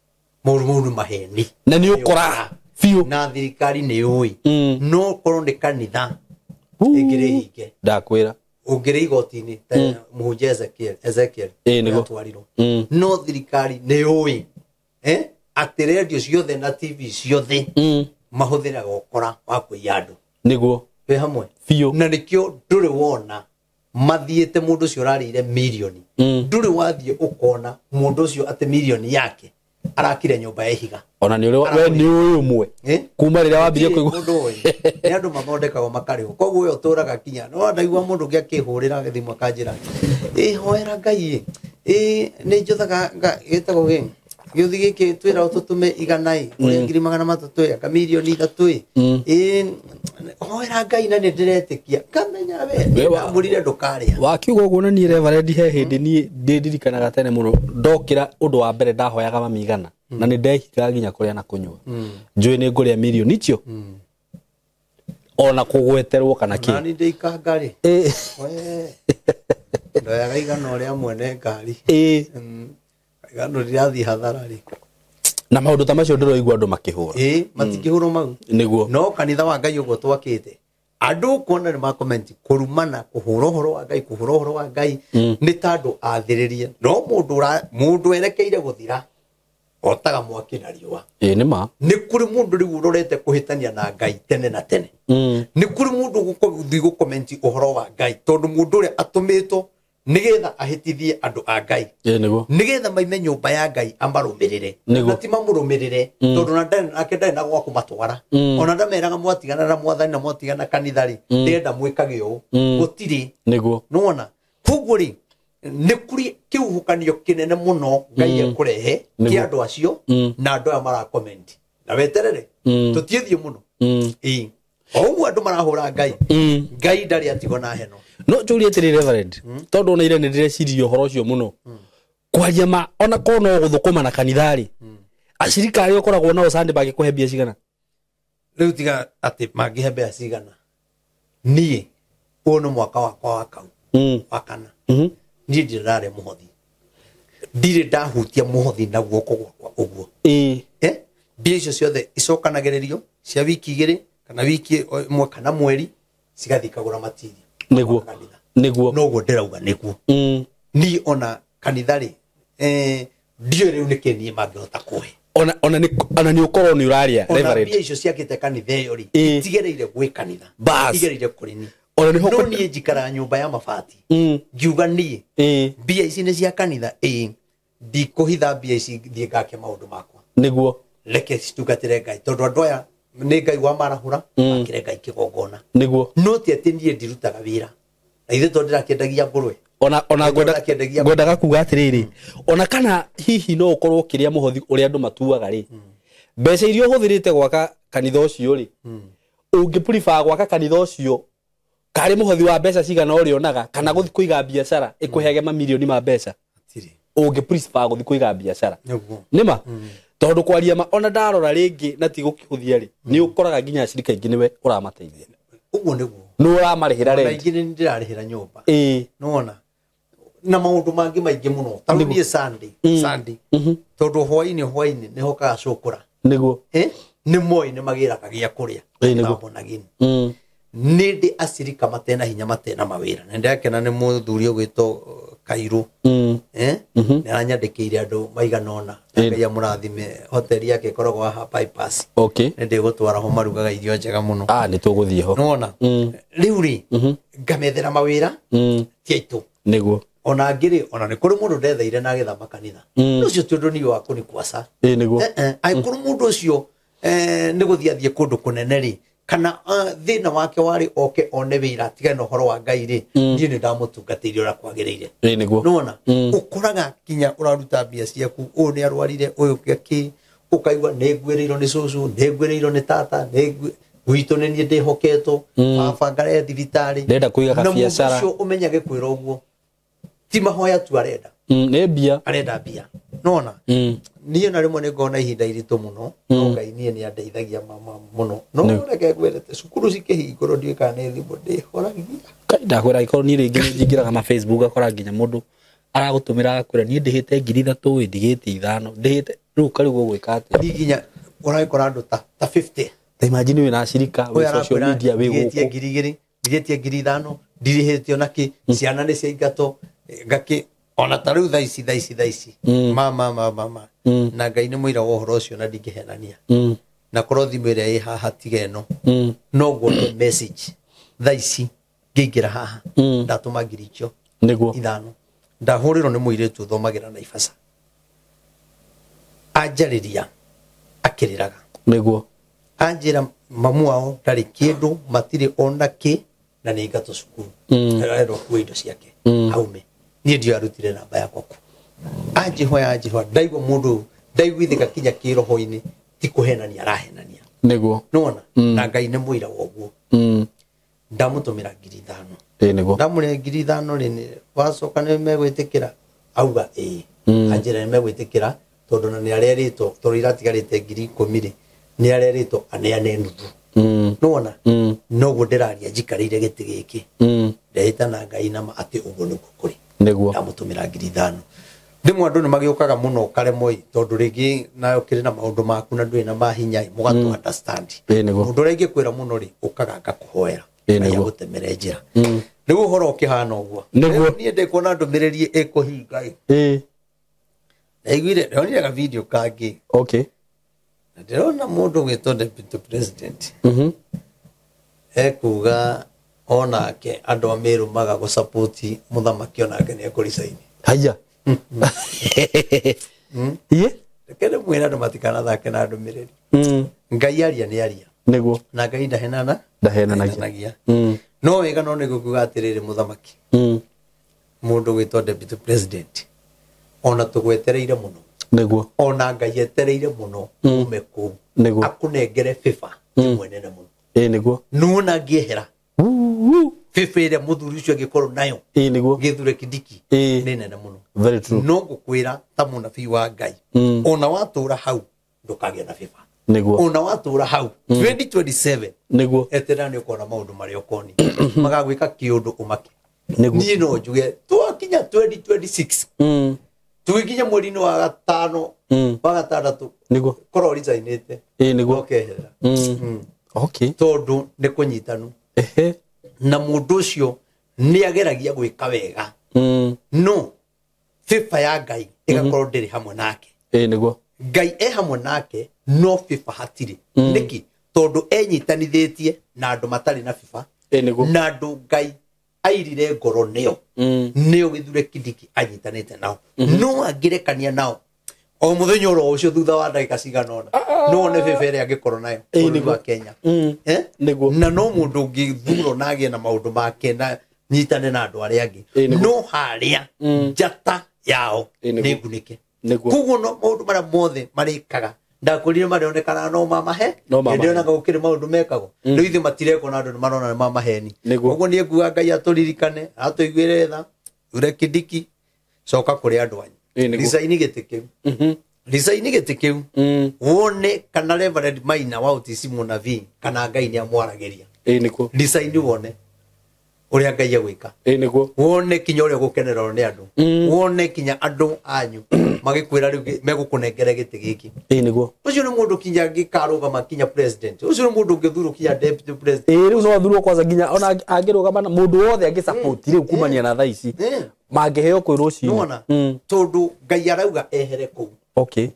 Speaker 1: mundu maheni
Speaker 2: na ni ukora fiu
Speaker 1: na thirikari ni ui no korwo ni kanitha ingirihike
Speaker 2: ndakwira
Speaker 1: ungire igotini muhunjia Ezekiel
Speaker 2: nigo
Speaker 1: twariro no thirikari ni ui ati radio ciothe na TV ciothe mahuthira gukora wa kuiyandu
Speaker 2: niguo
Speaker 1: we hamwe
Speaker 2: fiu
Speaker 1: na nikio nduri wona mathiete mundu cio rarire milioni nduri wathie ukona mundu cio ate milioni yake arakire nyumba ya higa
Speaker 2: ona ni we ni uyu mwe kuma riria wambirie kuigua
Speaker 1: mundu uyu ni andu mathondekagwo makariho koguo uyu turaga kinya no ndaigua mundu ngi akihurira githimo kanjira hoera ngai ni njuthaga gitagwo ge giuthi giki twira ututume iganai uria 300 aka milioni 3 hoera ngai na ni ndiretikia kamenya we amurire ndukaria
Speaker 2: wakiuga uguo na ni reverend he hindi ni ndirikanaga tene muno ndokira undu wa mbere ndahoyaga mamigana na ni ndehikaga ginya kuria na kunywa njui ni nguria milioni icio ona kugweterwo kana ki
Speaker 1: nani ndeikanga ri ndoyaga igana uria mwene ngari igano rirathi hathara ri
Speaker 2: na maundu ta macio ndiroigua andu makihura
Speaker 1: matikihura mau
Speaker 2: niguo
Speaker 1: no kanitha wa ngai uguo twakite andu kuona ni ma comment kurumana kuhura uhoro wa ngai kuhura uhoro wa ngai ni tandu athiririe no mundu erekeire guthira otaga mwaki na riua
Speaker 2: ni ma
Speaker 1: ni kuri mundu riu urorete kuhitania na ngai tene na tene ni kuri mundu guko comment uhoro wa ngai tondu mundu uri atumitwo nigetha ahitithie andu a ngai
Speaker 2: niguo
Speaker 1: nigetha maime nyumba ya ngai amarumirire na ti mamurumirire tondu na ndai na gwa kumatwara ona ndameraga mwatigana na mwathani na mwatigana kanitha ri ndenda mwikage u gutiri
Speaker 2: niguo
Speaker 1: nona koguo ri ni kuri kiuhukanio kinene muno ngai akurehe ki andu acio na andu aya mara comment na weterere tutiethie muno oguo andu marahura ngai ndari atigo na heno
Speaker 2: no julie tiri reverend tondu ona ire ni ndireciria uhoro ucio muno kwaria ma ona kono guthukuma na kanithari acirikari ukoragwo nao sande bagikuhe mbia cigana
Speaker 1: riu tiga ati magihe mbia cigana nie uno mwaka wakwa wa kau wakana nie ndirare muhothi ndire ndahutia muhothi na guoko gwakwa uguo mbia icio ciothe icokanagiririo cia wiki igiri kana wiki imwe kana mweri cigathikagura matiri
Speaker 2: niguo
Speaker 1: noguo ndirauga niguo ni ona kanithari ndio riu nikenie mangihota kuhe
Speaker 2: ona ni ukorwo ni uraria
Speaker 1: reverend mbia icio ciakite kanitha iyo ri itigereire gwi kanitha itigereire kurini
Speaker 2: ona ni
Speaker 1: hoko ni njikara nyumba ya mabati ngiuga ni mbia ici ni cia kanitha ndikuhitha mbia ici thie ngake maundu makwa
Speaker 2: niguo
Speaker 1: reke citungatire ngai tondu andu aya ni ngai wa marahura akire ngai kigongona
Speaker 2: niguo
Speaker 1: no ti ati nie ndirutaga wira na ithe to ndirakendagia ngurwe
Speaker 2: ona gwendaga kuga atiriri ona kana hihi no ukorwo kiria muhothi uri andu matuaga ri mbeca irio huthirite gwaka kanitha ucio ri ungi prefer gwaka kanitha ucio kari muhothi wa mbeca cigana uri onaga kana guthi kuiga biashara ikuhege mamilioni ma mbeca ungi prefer guthi kuiga biashara nima tondu kwaria ma ona ndarora ringi na ti gukihuthia ri ni ukoraga nginya cirika ingi niwe uramateithia
Speaker 1: uguo niguo
Speaker 2: no uramarihira
Speaker 1: rent na ingi ndirarihira nyumba nona na maundu mangi maingi muno tarunie Sunday tondu hwaini ni hokaga cukura
Speaker 2: niguo
Speaker 1: ni moi ni magira kagia kuria niguo nagini nindi acirika matena hinya matena mawira nende yake na ni muthuri ugwito Kairu ni aranyandikire andu maiganona ngai amurathime hoteli yake koragwo ha bypass nindi gutwara ho marugaga irio njega muno
Speaker 2: ni tuguthie ho
Speaker 1: nona riuri ngamethera mawira tiaitu
Speaker 2: niguo
Speaker 1: ona ngiri ona ni kuri mundu ndethaire na githama kanitha ucio ti undu ni waku ni kwasa
Speaker 2: niguo
Speaker 1: ai kuri mundu ucio ni guthiathie kundu kunene ri kana thina wake wari oke one wira tigana horo wa ngai ri ni ndamutungatire ora kwagiriire
Speaker 2: niguo
Speaker 1: nona ukoraga kinya uraruta bia ciaku u ni arwarire uyu ki ukaigwa ni ngwirirwo ni cucu ni ngwirirwo ni tata ni gwitu ni ni ndihoketo baba ngare thibitari
Speaker 2: ndenda kuiga ka biashara
Speaker 1: ucio umenyage kwira uguo ti mahoya tu arenda
Speaker 2: ne bia
Speaker 1: arenda bia nona niyo na rimwe ni ngona ihinda iritu muno no ngai nie ni andeithagia mama muno no reke ngwerete cukuru cikihingurwo ndi kana ni thimbo ndi horagia
Speaker 2: kaida kwera ikoro ni ringi njingiraga ma Facebook akora nginya mundu aragutumira akwira ni ndihite 3,000 ndigite 5 ndihite riu kari gwika ati
Speaker 1: nginya urakora andu ta 50
Speaker 2: ta imagine wina shirika we social media we guku
Speaker 1: ngigetie 5,000 ndirihitio naki ciana ni cia ingato ngaki ona taru thaici mama na ngai ni muira wa horo ucio na ndingihenania na korwo thimu iria i haha tigeno no guo message thaici ngiingira haha ndatuma ngiricho
Speaker 2: niguo
Speaker 1: ithano ndahurirwo ni muiretu thomagira na ibasa ajariria akiriraga
Speaker 2: niguo
Speaker 1: anjira mamu wao ndari kindu matire ona ki na ni ngato cukuru ero kuindo ciake aume ni ndio arutire namba yakwa ku ajihoya ndaigwa mundu ndaigwithika kinya kiroho-ini ti kuhenania arahenania
Speaker 2: niguo
Speaker 1: nona na ngai ni muira woguo ndamutumira 5,000
Speaker 2: niguo
Speaker 1: ndamure 5,000 rini wacoka ni megwitikira auga anjira ni megwitikira tondu na ni arerito tondu iratigarite 10,000 ri ni arerito aneane nuthu nona noguo ndiraria njikarire giti giki ndehita na ngai na ati uguo niguo kuri
Speaker 2: niguo
Speaker 1: ndamutumira 5,000 ndimwe andu ni magiukaga muno karemoi tondu ringi nayo kiri na maundu maku na ndui na mahinya mugatu understand mundu ringi kwira muno ri ukaga ngakuhoera niguo gutemere njira niguo horo ukihana uguo niguo ni ndikuona ndumiriri ikuhinga ndaiguire ndonire ga video kangi ndirona mundu gwitwo deputy president ekuga onake andu amiru maga go support muthamaki onake ni ekuricaini
Speaker 2: haya ye
Speaker 1: kende mwira andu matikana thake na ndumiriri ngai aria ni aria
Speaker 2: niguo
Speaker 1: na ngai ndahenanagia no wega no nigukuga atiriri muthamaki mundu gwitwo deputy president ona tugwetereire muno
Speaker 2: niguo
Speaker 1: ona ngai etereire muno ume ku akunengere FIFA mwenene muno
Speaker 2: niguo
Speaker 1: nuna ngiehera FIFA ile muthuri ucio gikorwo nayo
Speaker 2: niguo
Speaker 1: githure Kindiki ni nene muno
Speaker 2: very true
Speaker 1: no gukwira ta munabii wa ngai ona watura hau ndukagia na FIFA
Speaker 2: niguo
Speaker 1: ona watura hau 2027
Speaker 2: niguo
Speaker 1: eterani ukona maundu mari okoni magagwika kiundu umaki
Speaker 2: niguo
Speaker 1: ni no njuge twakinya 2026 tugikinya mweri-ini wa gatano wa gatandatu
Speaker 2: niguo
Speaker 1: korwo ricainite
Speaker 2: niguo
Speaker 1: okehera tondu ni kunyitanu na mundu ucio ni ageragia gwika wega no FIFA ya ngai igakorwo ndiri hamwe nake
Speaker 2: niguo
Speaker 1: ngai hamwe nake no FIFA hatiri niki tondu enyitanithitie na andu matari na FIFA na andu ngai airire ngoro neo githure Kindiki anyitanite nao no angirekania nao o muthenya ro ucio thutha wa ndagika cigana no ne FIFA ria ngikorwo nayo ni wa Kenya
Speaker 2: niguo
Speaker 1: na no mundu ngithuro na agie na maundu make na nyitane na andu aria angi no haria njata yao ningunike kuguo no maundu maria mothe marikaga ndakurire marionekana no mamahe ndionaga gukire maundu mekago riu ithe matireko na andu marona mamaheni uguo nie nguga Ngai aturirikane atuiguire tha ure kidiki coka kuri andu anyu risaini gitikiu risaini gitikiu wone kana Reverend Maina wa UTC Munavi kana Ngai ni amwarageria niko risaini wone uria Ngai agwika niko wone kinya uria gukenererwo ni andu wone kinya andu anyu magikwira riu megukunengere giti giki niko ucio ni mundu kinya gikarugama kinya president ucio ni mundu ngithuru kinya deputy president riu no thurwo kwanza kinya ona angirugama mundu wothe angisupport riu kumania na thaici mangeheo kwi rucio tondu Ngai arauga ehere ku okay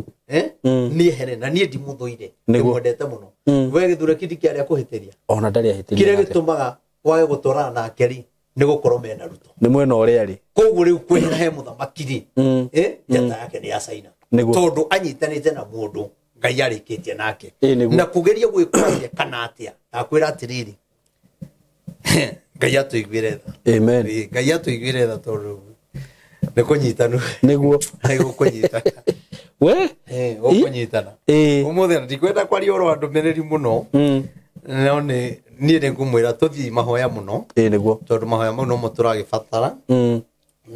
Speaker 1: ni ehere na ni ndimuthuire ndimwendete muno we githure kidiki aria kuhitiria ona ndari ahitiria kire gitumaga wage gutorana na keri ni gukorwo mena ruto ni mwena uria ari koguo riu kwehera he muthamakiri njata yake ni ya China tondu anyitanite na mundu Ngai arikitie nake na kugeria gwikuria kana atia akwira atiriri Ngai atuiguire tha amen Ngai atuiguire tha tondu ni kunyitanu niguo ai gukunyitana we ukunyitana umuthe ndikwenda kwaria oro andu mereri muno no ni ni ngumwira tuthii mahoya muno niguo tondu mahoya mau no muturagibatara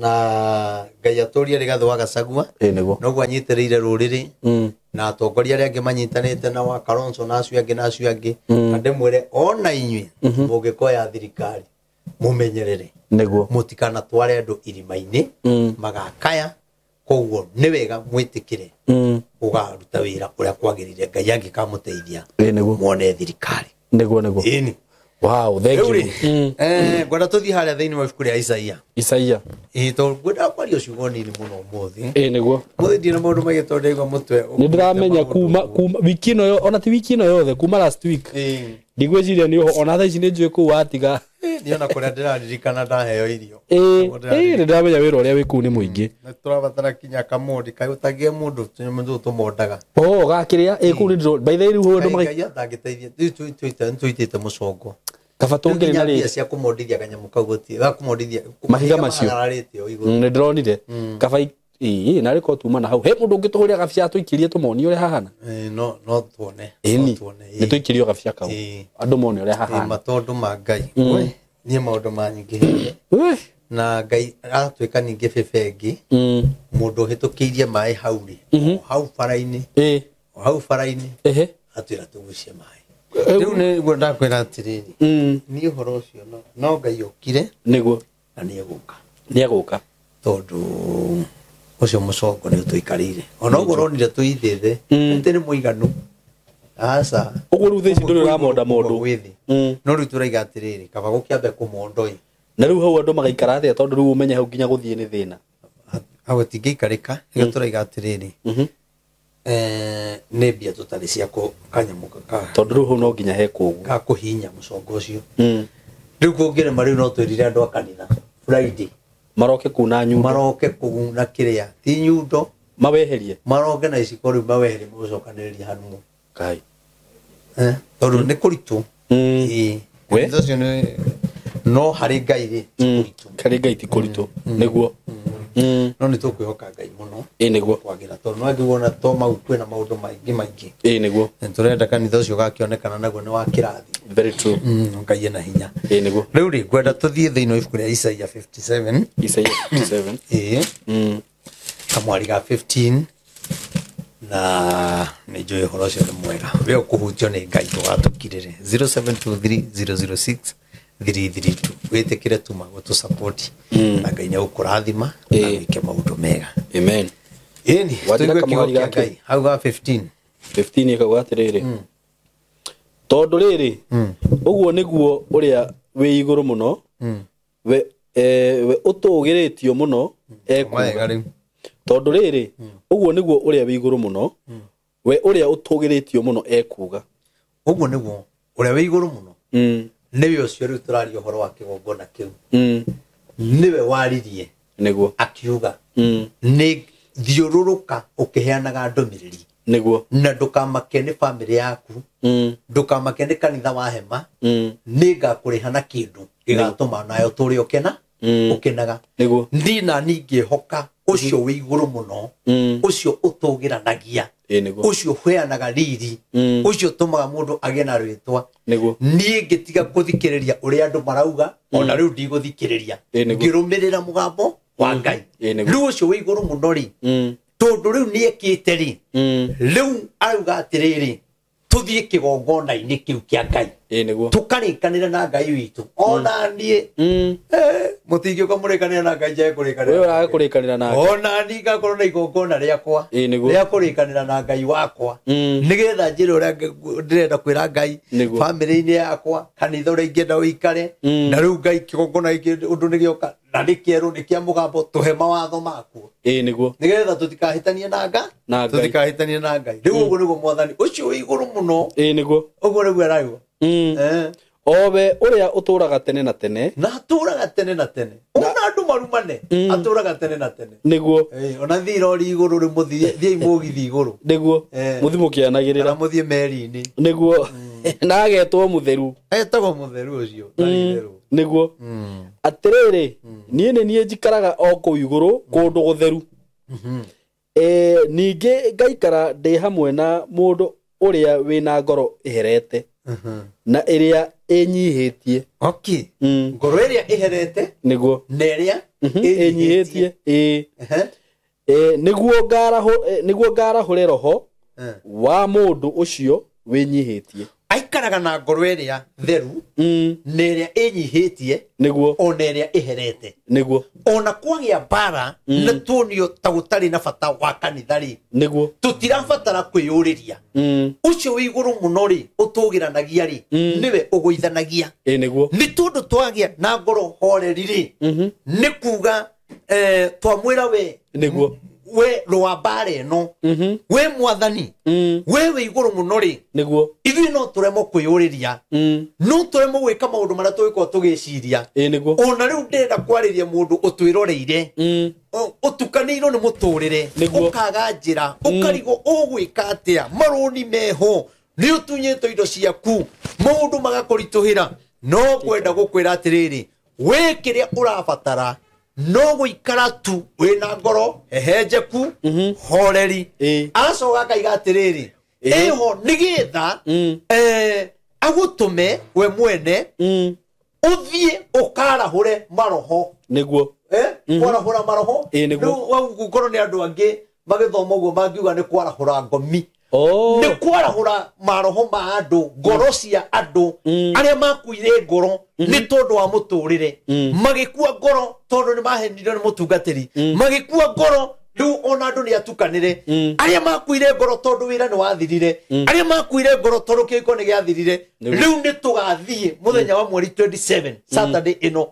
Speaker 1: na Ngai aturie rigatho agacagua noguo anyitiriire ruriri na atongoria aria angi manyitanite na wa Kalonzo na acio angi na ndimwire ona inyui mungikoya thirikari mumenyerere niguo mutikana tware andu irimaini magakaya koguo ni wega mwitikire ugaruta wira uria kwagirire Ngai angikamuteithia muone thirikari niguo ini wow thank you gwada tuthi haria thiini wa ibuku ria Isaia to gwada kwario ciugo nini muno muthi niguo muthi ndina maundu maigito ndaigua mutwe ni ndiramenya kuma wiki no ona ti wiki no yothe kuma last week ndigweciria ni ona thaici ni njui ku atiga ndiona kuria ndiraririkana ndaheo irio ni ndiramenya wira uria wiku ni muingi turabatara kinya kamodi kayutagie mundu tumundu tumondaga gakiria ku ni by the way hu ndo magitangiteithia tuitite mucongo kaba tungire na ri cia kumondithia kanyamu kaguti kumondithia mahiga macio ni ndronire kaba na riko tuma na hau he mundu ngituhuria gabia tuikirie tumoni uria hahana no tuone ni tuikirio gabia kau andu mone uria hahana matondu ma Ngai ni maundu manyingi na Ngai atwika ningi bebegi mundu hitukirie mai hau ri hau faraini atwira tugucie mai riu ni gwenda kwira atiriri ni horo ucio no Ngai ukire niguo na ni aguka tondu ucio mucongo ni tuikarire ona ugoronire tuithithe ndiri muiganu asa uguo riu theci nduri ramonda mundu withi no riu turaiga atiriri kaba gukiambe kumondoi na riu hau andu magaikara atia tondu riu umenye hau nginya guthie ni thina hau tingiikarika iga turaiga atiriri ni mbia tutari cia kanyamuka tondu riu hau no nginya he kugu gakuhinya mucongo ucio riu kungire mariu no twirire andu akanitha Friday maroke kuna nyumba maroke kuguna kiria ti nyundo maweherie maroke na iciko riu maweherie mucokaniriria hanu kai tondu ni kuritu we ndocio ni no hari Ngai ri kuritu kari Ngai ti kuritu niguo no ni tukwihoka Ngai muno niguo kwagira tondu no ngiwona to mau kwina maundu maingi niguo turenda kanitha ucio gakionekana naguo ni wa kirathi very true Ngai na hinya niguo riu ri gwenda tuthie thiini wa ibuku ria Isaia 57 kamwari ga 15 na ni njui horo ucio ni mwega we ukuhutio ni Ngai tugatukirire 0723006332 witikire tuma gutu support na Ngai ni ukurathima na wike maundu mega amen ini tuigwe kamwari ga Ngai hau ga 15 ikauga atiriri tondu riri uguo niguo uria wi iguru muno we utugiritio muno ekuga tondu riri uguo niguo uria wi iguru muno we uria utugiritio muno ekuga uguo niguo uria wi iguru muno niwe ucio riu turaria horo wa kigongona kiu niwe waririe niguo akiuga ni thiururuka ukiheanaga ndumiriri niguo na ndukamake ni family yaku ndukamake ni kanitha wa hema ni ngakuriha na kindu gigatuma nayo turi ukena ukenaga ndina ninge hoka ucio wi iguru muno ucio utugiranagia ucio hweanaga riri ucio tumaga mundu agena rwitwa nie ngitiga kuthikiriria uri andu marauga ona riu ndiguthikiriria ngirumirira mugambo wa Ngai riu ucio wi iguru muno ri tondu riu niekite ri riu arauga atiriri tuthie kigongona-ini kiu kia Ngai tukarikanira na Ngai witu ona nie mutingi ukamurikanira na Ngai je kurikanira
Speaker 2: wewe urakurikanira na
Speaker 1: ona ni ngakorwo na igongona riakwa ria kurikanira na Ngai wakwa nigetha njire uria ndirenda kwira Ngai family-ini yakwa kanitha uria ingenda uikare na riu Ngai kigongona iki undu nigioka na nikieru nikia mugambo tuhe mawatho maku
Speaker 2: niguo
Speaker 1: nigetha tutikahitanie na Ngai tutikahitanie na Ngai riu uguo niguo mwathani ucio wi iguru muno
Speaker 2: niguo
Speaker 1: uguo niguo arauga
Speaker 2: owe uria uturaga tene na tene
Speaker 1: na aturaga tene na tene ona andu marumane aturaga tene na tene
Speaker 2: niguo
Speaker 1: ona thirori iguru ri muthie mugithi iguru
Speaker 2: niguo muthimukianagirira
Speaker 1: muthie meri-ini
Speaker 2: niguo na agetwo mutheru
Speaker 1: etagwo mutheru ucio taritheru
Speaker 2: niguo atiriri nie nie njikaraga o ku iguru kundu gutheru ninge ngaikara ndi hamwe na mundu uria wina ngoro iherete na iria inyihitie
Speaker 1: ngoro iria iherete
Speaker 2: niguo
Speaker 1: na iria
Speaker 2: inyihitie niguo ngarahure roho wa mundu ucio winyihitie
Speaker 1: aikaraga na ngoro iria theru na iria inyihitie
Speaker 2: niguo
Speaker 1: ona iria iherete
Speaker 2: niguo
Speaker 1: ona kwagia bara na tuonio ta gutari na bata wa kanitha ri
Speaker 2: niguo
Speaker 1: tutirabatara kwiyuriria ucio wi iguru muno ri utugiranagia ri niwe uguithanagia
Speaker 2: niguo
Speaker 1: ni tundu twagia na ngoro horeri ri ni kuga twamwira we
Speaker 2: niguo
Speaker 1: we rwambare no we mwathani we wi iguru muno ri
Speaker 2: niguo
Speaker 1: ithui no turemo kwiyuriria no turemo gwika maundu maria twiko tugiciria
Speaker 2: niguo
Speaker 1: ona riu ndenda kwariria mundu utwiroreire utukanirwo ni muturire ukaga njira ukarigo ugwika atia maruni meho ni utunyito indo ciaku maundu magakurituhira no kwenda gukwira atiriri we kiria urabatara no guikara tu wina ngoro ehenjeku horeri acoka kaiga atiriri eho nigetha agutume we mwene uthie ukarahure maroho
Speaker 2: niguo
Speaker 1: kwarahura maroho riu wagukorwo ni andu angi magithoma uguo mangiuga ni kwarahura ngomi ni kwarahura maroho ma andu ngoro cia andu aria makuire ngoro ni tondu wa muturire magikua ngoro tondu ni mahenirwo ni mutungatiri magikua ngoro riu ona andu ni atukanire aria makuire ngoro tondu wira ni wathirire aria makuire ngoro tondu kiiko ni giathirire riu ni tugathie muthenya wa mweri 27 Saturday ino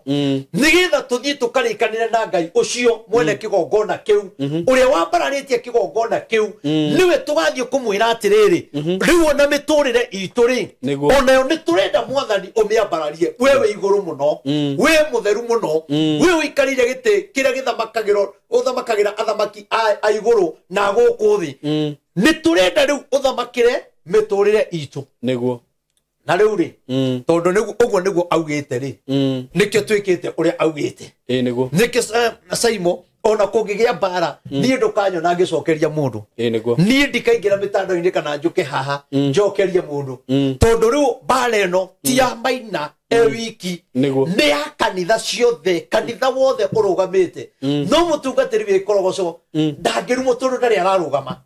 Speaker 1: nigetha tuthie tukarikanire na Ngai ucio mwene kigongona kiu uria wambaranitie kigongona kiu niwe tugathie kumwira atiriri riu ona miturire ituri onayo ni turenda mwathani umiambararie wewe iguru muno we mutheru muno we wikarire gite kiria githamakagiro uthamagira athamaki a iguru na guku thi ni turenda riu uthamakire miturire itu
Speaker 2: niguo
Speaker 1: na riu ri tondu niguo uguo niguo augite ri nikio twikite uria augite
Speaker 2: niguo
Speaker 1: nikio Saimo ona kungigia bara nie ndukanyo na ngicokeria mundu
Speaker 2: niguo
Speaker 1: nie ndikaingira mitando-ini kana njuke haha njokerie mundu tondu riu bara ino ti ya Maina wiki ni ya kanitha ciothe kanitha wothe urugamite no mutungatiri wi korogoco ndangirumo tondu ndari ararugama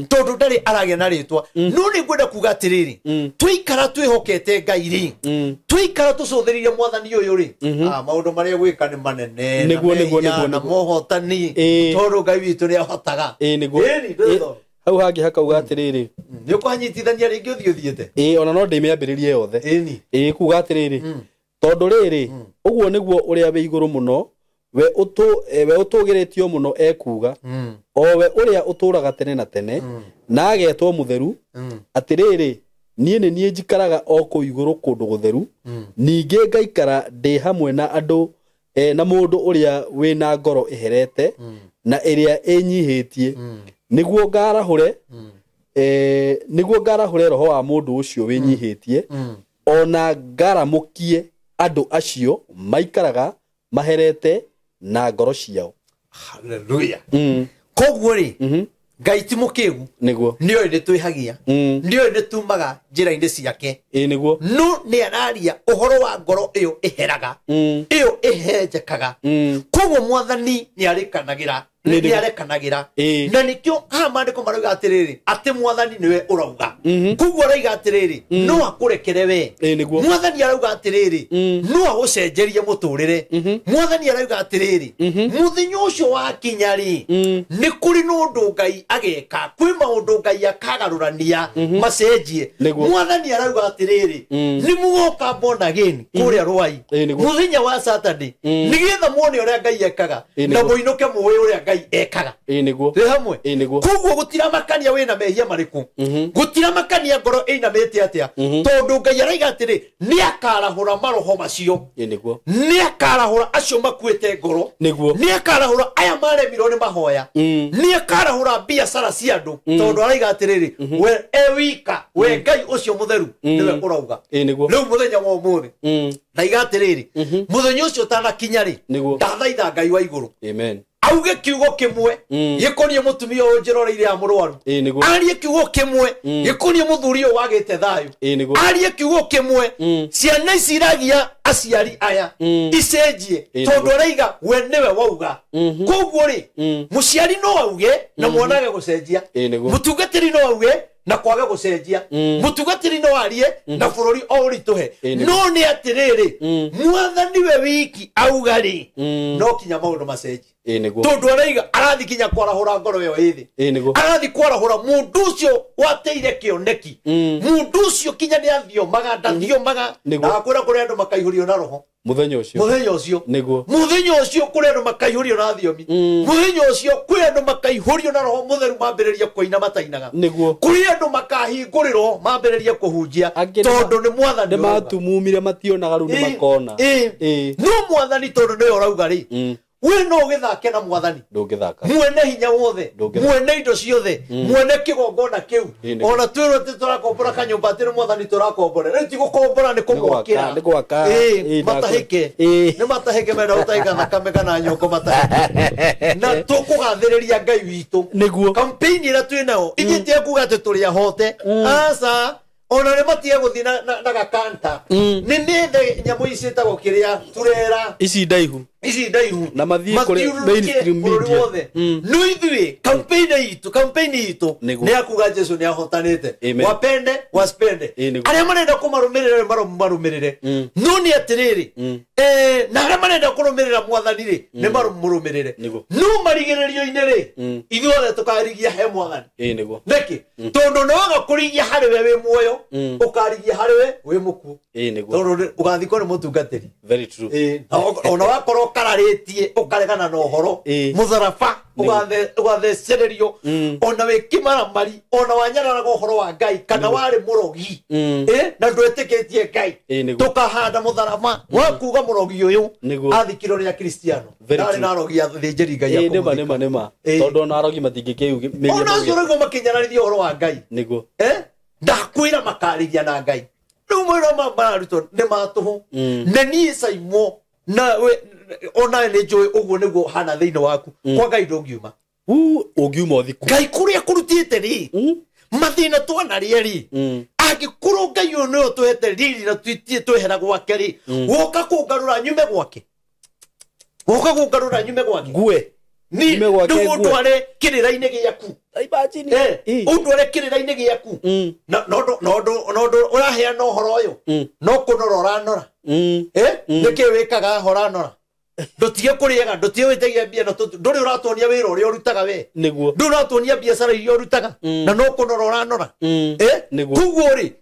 Speaker 1: tondu ndari aragia na ritwa no ni ngwenda kuga atiriri twikara twihokete Ngai ri twikara tucuthiririe mwathani uyu ri maundu maria gwika ni manene
Speaker 2: niguo
Speaker 1: na mohotani tondu Ngai witu ni ahotaga
Speaker 2: hau hangi hakauga atiriri
Speaker 1: ni kwanyitithania ringi uthiothiete
Speaker 2: ona no ndimiambiririe yothe kuga atiriri tondu riri uguo niguo uria we iguru muno we utugiritio muno ekuga owe uria uturaga tene na tene na agetwo mutheru atiriri nie nie njikaraga o ku iguru kundu gutheru ninge ngaikara ndi hamwe na andu na mundu uria wina ngoro iherete na iria inyihitie niguo ngarahure roho wa mundu ucio winyihitie ona ngaramukie andu acio maikaraga maherete na ngoro ciao.
Speaker 1: Hallelujah. Koguo ri Ngai ti mukigu
Speaker 2: niguo
Speaker 1: nio inde twihagia nio inde tumaga njira-inde ciake
Speaker 2: niguo
Speaker 1: no ni araria uhoro wa ngoro iyo iheraga iyo ihenjekaga koguo mwathani ni arikanagira ni arekanagira na nikyo amandiko marauga atiriri ati mwathani niwe urauga koguo arauga atiriri no akurekere we mwathani arauga atiriri no agucenjerie muturire mwathani arauga atiriri muthinyo ucio wa kinyari ni kuri no ndu Ngai ageka kwi maundu Ngai akagarurania macenjie mwathani arauga atiriri ni mugoka born again kuria rwai muthinya wa Saturday nigetha muone uria Ngai ekaga na muinuke muwe uria Ngai ekaga niguo ri hamwe koguo gutira makania wina mehia mariku gutira makania ngoro ina mete atia tondu Ngai araiga atiri ni akarahura maroho macio niguo ni akarahura acio makuete ngoro ni akarahura aya maremirwo ni mahoya ni akarahura biacara cia andu tondu araiga atiriri we ewika we Ngai ucio mutheru niwe urauga riu muthenya wa umuthi ndaiga atiriri muthenya ucio tanakinya ri ndathaitha Ngai wa iguru amen auge kiugo kimwe gikonie mutumia o njiroreire ya murwaru arie kiugo kimwe gikonie muthuri o wagite thayu arie kiugo kimwe ciana iciragia aciari aya icenjie tondu araiga we niwe wauga koguo ri muciari no auge na mwanage gucenjia mutungatiri no auge na kwaga gucenjia mutungatiri no arie na bururi o rituhe no ni atiriri mwathani we wiki auga ri no kinya maundu macenjie tondu araiga arathi kinya kwarahura ngoro yo hithi arathi kwarahura mundu ucio wateire kioneki mundu ucio kinya ni athio maganda thio maga na akwira kuri andu makaihurio na roho muthenya ucio niguo muthenya ucio kuri andu makaihurio na thiomi muthenya ucio kuri andu makaihurio na roho mutheru mambiriria kuina matainaga niguo kuri andu makahinguriro mambiriria kuhunjia tondu ni mwathani
Speaker 2: matumumire mationaga ru ni makona
Speaker 1: no mwathani tondu ni urauga ri we no githake na mwathani
Speaker 2: ndungithaka
Speaker 1: mwene hinya wothe mwene indo ciothe mwene kigongona kiu ona twiro turakombora kanyumba tiri mwathani turakombora ri ti gukombora ni kugwakira matahike ni matahike mena utaiga thakame kana nyoko matahike na tukugathiriria Ngai witu niguo campaign ira twinayo ingitie kuga ati turi ahote asa ona ne matie guthi na gakanta ni nende nyamu icitagwo kiria turera
Speaker 2: ici ndaihu na mathie kuri mainstream media
Speaker 1: no ithui campaign itu ni akuga Jesu ni ahotanite wapende waspende aria marenda kumarumirira marumirire no ni atiriri na aria marenda kurumirira mwathani ri ni marumirire no marigiririo-ini ri ithuothe tukarigia he mwathani niguo niki tondu no waga kurigia hari we wi muoyo ukarigia hari we wi muku tondu ugathiko ni mutungatiri
Speaker 2: very true
Speaker 1: ona wakorwo kararitie ukaregana na uhoro mutharaba ugathecererio ona wikimara mari ona wanyararaga uhoro wa Ngai kana wari murogi na ndwetikitie Ngai tukahanda mutharaba wakuga murogi uyu athikiro ria Kristiano ndari na rogi athinjiri Ngai
Speaker 2: akumuthika nema tondu na rogi matingikiu
Speaker 1: ona ucio makinyanarithia uhoro wa Ngai
Speaker 2: niguo
Speaker 1: ndakwira makarigia na Ngai riu mwira mabaruto ni matuhu na ni saimo na ona ni joy uguo niguo hana thiini waku kwa Ngai ndungiuma
Speaker 2: ungiuma thiku
Speaker 1: Ngai kuria kurutite ri mathina twana rieri angikuru Ngai uyu no tuhete riri na twitie twehera gwake ri woka kungarura nyume gwake ngwe ni ndu are kirira-ini giaku undu are kirira-ini giaku no uraheana uhoro uyu no kunora uranora niki wikaga horanora ndutige kuriega ndutige witagia mbia nduri uratonia wira uria urutaga we
Speaker 2: niguo
Speaker 1: ndu uratonia biacara iria urutaga na no kunora uranora kuguo ri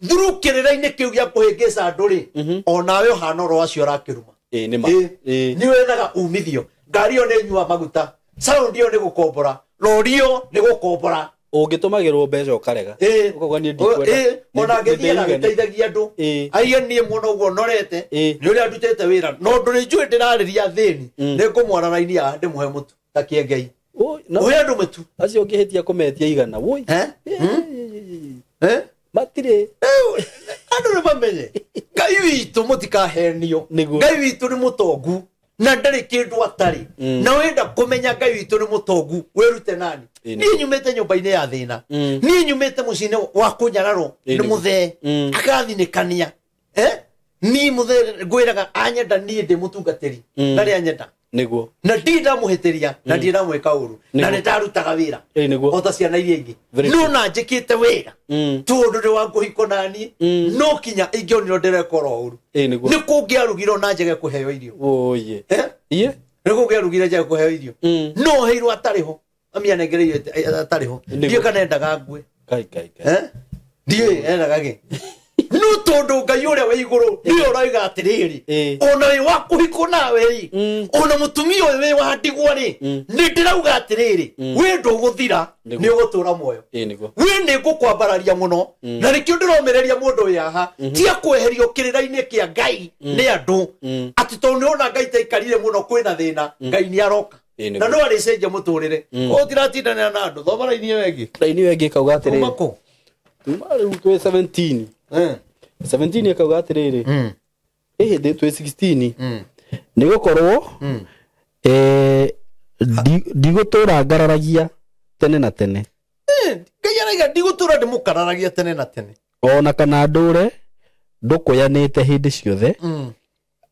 Speaker 1: through kirira-ini kiu gia kuhingica andu ri onawe uhana ro acio rakiruma ni wethaga umithio ngari yo ni nyua maguta sound yo ni gukombora rorio ni gukombora
Speaker 2: ungitumagirwo mbeca ukarega ukauga ni
Speaker 1: ona ngithie na giteithagia andu aiye nie muno uguo norete ni uria ndutete wira no ndu ni njui ndirariria thini ni ngumwara raini ya ndi muhe mutu takie Ngai uhe andu mutu
Speaker 2: acio ungihitia kumetia igana woi
Speaker 1: matire
Speaker 2: andu
Speaker 1: ni bamenye Ngai witũ mũtikahenio Ngai witũ nĩ mũtongu na ndarĩ kĩndũ atarĩ na wenda kũmenya Ngai witũ nĩ mũtongu wĩrute nani niĩ nyumĩte nyũmba-inĩ ya thĩna niĩ nyumĩte mũciĩ-inĩ wa kũnyararwo nĩ mũthee agathinĩkania niĩ mũthee ngwĩraga anyenda niĩ ndĩ mũtungatĩri ndarĩ anyenda
Speaker 2: niguo
Speaker 1: na ndamũhĩtĩria na ndamwĩka ũru na nĩndarutaga wĩra ota ciana iria ingĩ no na njĩkĩte wĩra tondũ ndĩ wa kũhiko nani no kinya ingĩonirwo ndĩrekora ũru nĩ kũngĩarugirwo na njage kũheo irio nĩ kũngĩarugire njage kũheo irio no heirwo atarĩ ho amianengereirio atarĩ ho ndiĩ kana endaga ngue ndiĩ endaga gĩ no tondu Ngai uria wa iguru ni uraiga atiriri ona wi wa kuhiko nawe ri ona mutumia uyu wi wa ndigwa ri ni ndirauga atiriri wi nduguthira ni ugutura muoyo wi ni ngukwambararia muno na nikio ndiromereria mundu uyu aha ti akweherio kirira-ini kia Ngai ni andu ati tondu ona Ngai taikarire muno kwina thina Ngai ni aroka na no aricenjia muturire utiratindanira na andu thoma raini wengi
Speaker 2: kauga atiriri tumari utwe 17 akauga atiriri hĩndĩ twĩ 16 nĩ gũkorwo ndigũtũra ngararagia tene na tene
Speaker 1: Ngai araiga ndigũtũra ndĩmũkararagia tene na tene
Speaker 2: ona kana ndũre ndũkũyanĩte hĩndĩ ciothe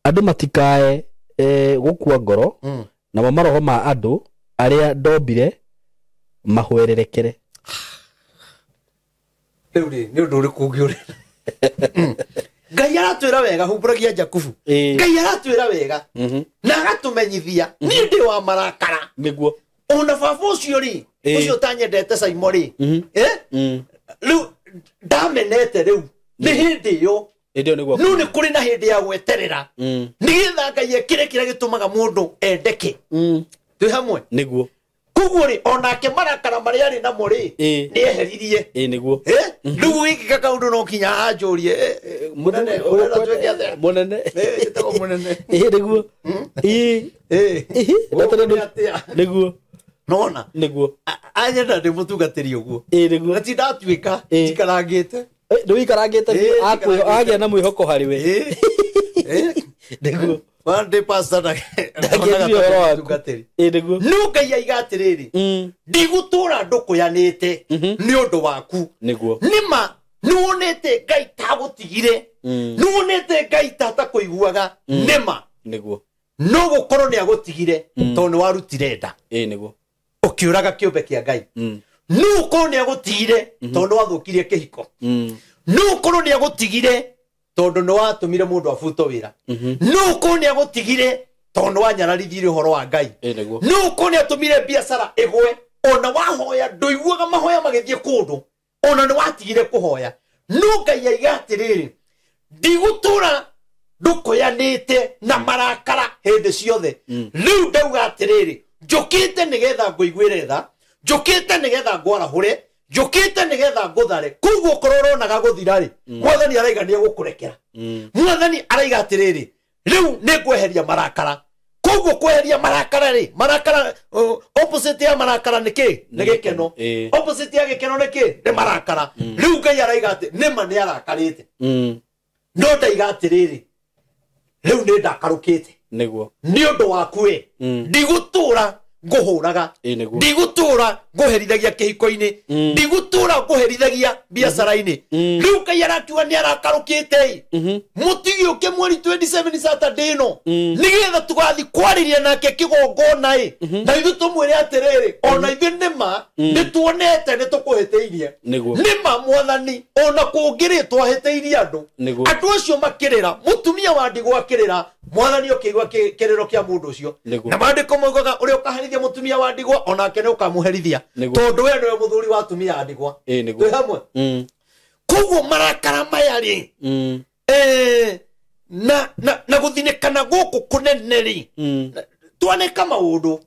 Speaker 2: andũ matikae gũkua ngoro na maroho ma andũ arĩa ndombire mahwererekere
Speaker 1: rĩu rĩ nĩ ũndũ ũrĩkũ ũngĩũrĩra Ngai aratwĩra wega humbũragia Jakubu Ngai aratwĩra wega na agatũmenyithia niĩ ndĩ wa marakara
Speaker 2: nĩguo
Speaker 1: ona baba ũcio rĩ ũcio tanyendete Caimo rĩ rĩu ndamenete rĩu nĩ hĩndĩ ĩyo no nĩ kũrĩ na hĩndĩ ya gweterera nĩgetha Ngai ekĩre kĩrĩa gĩtũmaga mũndũ endeke twĩ hamwe
Speaker 2: nĩguo
Speaker 1: koguo rĩ onake marakara marĩa arĩ namo rĩ nĩ eheririe
Speaker 2: nĩguo
Speaker 1: rĩu gĩkĩ kaũndũ no kinya anjũrie mũnene
Speaker 2: nĩguo nĩguo
Speaker 1: nona
Speaker 2: nĩguo
Speaker 1: anyenda ndĩ mũtungatĩri ũguo
Speaker 2: nĩguo
Speaker 1: ti ndatuĩka njikarangĩte
Speaker 2: ndũikarangĩte agĩa na mwĩhoko harĩ we nĩguo
Speaker 1: Wande pastor na
Speaker 2: nĩguo
Speaker 1: no Ngai aiga atiriri ndigũtũra ndũkũyanĩte nĩ ũndũ waku
Speaker 2: nĩguo
Speaker 1: nĩma nĩwonete Ngai tagũtigire nĩwonete Ngai tatakũiguaga nĩma
Speaker 2: nĩguo
Speaker 1: no gũkorwo nĩ agũtigire tondũ nĩ warutire nda
Speaker 2: nĩguo
Speaker 1: ũkĩũraga kĩũmbe kĩa Ngai no gũkorwo nĩ agũtigire tondũ nĩ wathũkirie kĩhiko no gũkorwo nĩ agũtigire tondu no watumire mundu afuto wira no ko ni agutigire tondu wanyararithirie uhoro wa Ngai no ko ni atumire biashara egwe ona wahoya nduiguaga mahoya magithie kundu ona ni watigire kuhoya no Ngai aiga atiriri ndigũtũra ndũkũyanĩte na marakara hĩndĩ ciothe rĩu ndauga atiriri njũkĩte nĩgetha ngũiguĩre tha njũkĩte nĩgetha ngwarahũre njũkĩte nĩgetha ngũthare koguo korwo ũronaga gũthira rĩ mwathani araiga nĩ egũkũrekera mwathani araiga atĩrĩrĩ rĩu nĩ ngweheria marakara koguo kweheria marakara rĩ marakara opposite ya marakara nĩ kĩ nĩ gĩkeno opposite ya gĩkeno nĩ kĩ nĩ marakara rĩu Ngai araiga atĩ nĩma nĩ arakarĩte no ndaiga atĩrĩrĩ rĩu nĩ ndakarũkĩte
Speaker 2: nĩguo
Speaker 1: nĩ ũndũ waku ndigũtũra nguhũraga ndigũtũra nguherithagia kĩhiko-inĩ ndigũtũra nguherithagia biacara-inĩ rĩu Ngai arakiuga nĩ arakarũkĩte mũtigi ũke mweri 27 Saturday ĩno nĩgetha tũgathi kwarĩria nake kĩgongona na ithuĩ tũmwĩre atĩrĩrĩ ona ithuĩ nĩma nĩtuonete nĩtũkũhĩtĩirie nĩma mwathani ona kũngĩrĩ twahĩtĩirie andũ acio makĩrĩra mũtumia wa ndigwa akĩrĩra mwathani ũkĩigua kĩrĩro kĩa mũndũ ũcio na maandĩko moigaga ũrĩa ũkaherithia mũtumia wa ndigwa onake nĩ ũkamũherithia tondũ we nĩwe mũthuri wa atumia a ndigwa twĩ hamwe koguo marakara maya rĩ na gũthinĩkana gũkũ kũnene rĩ twanĩka maũndũ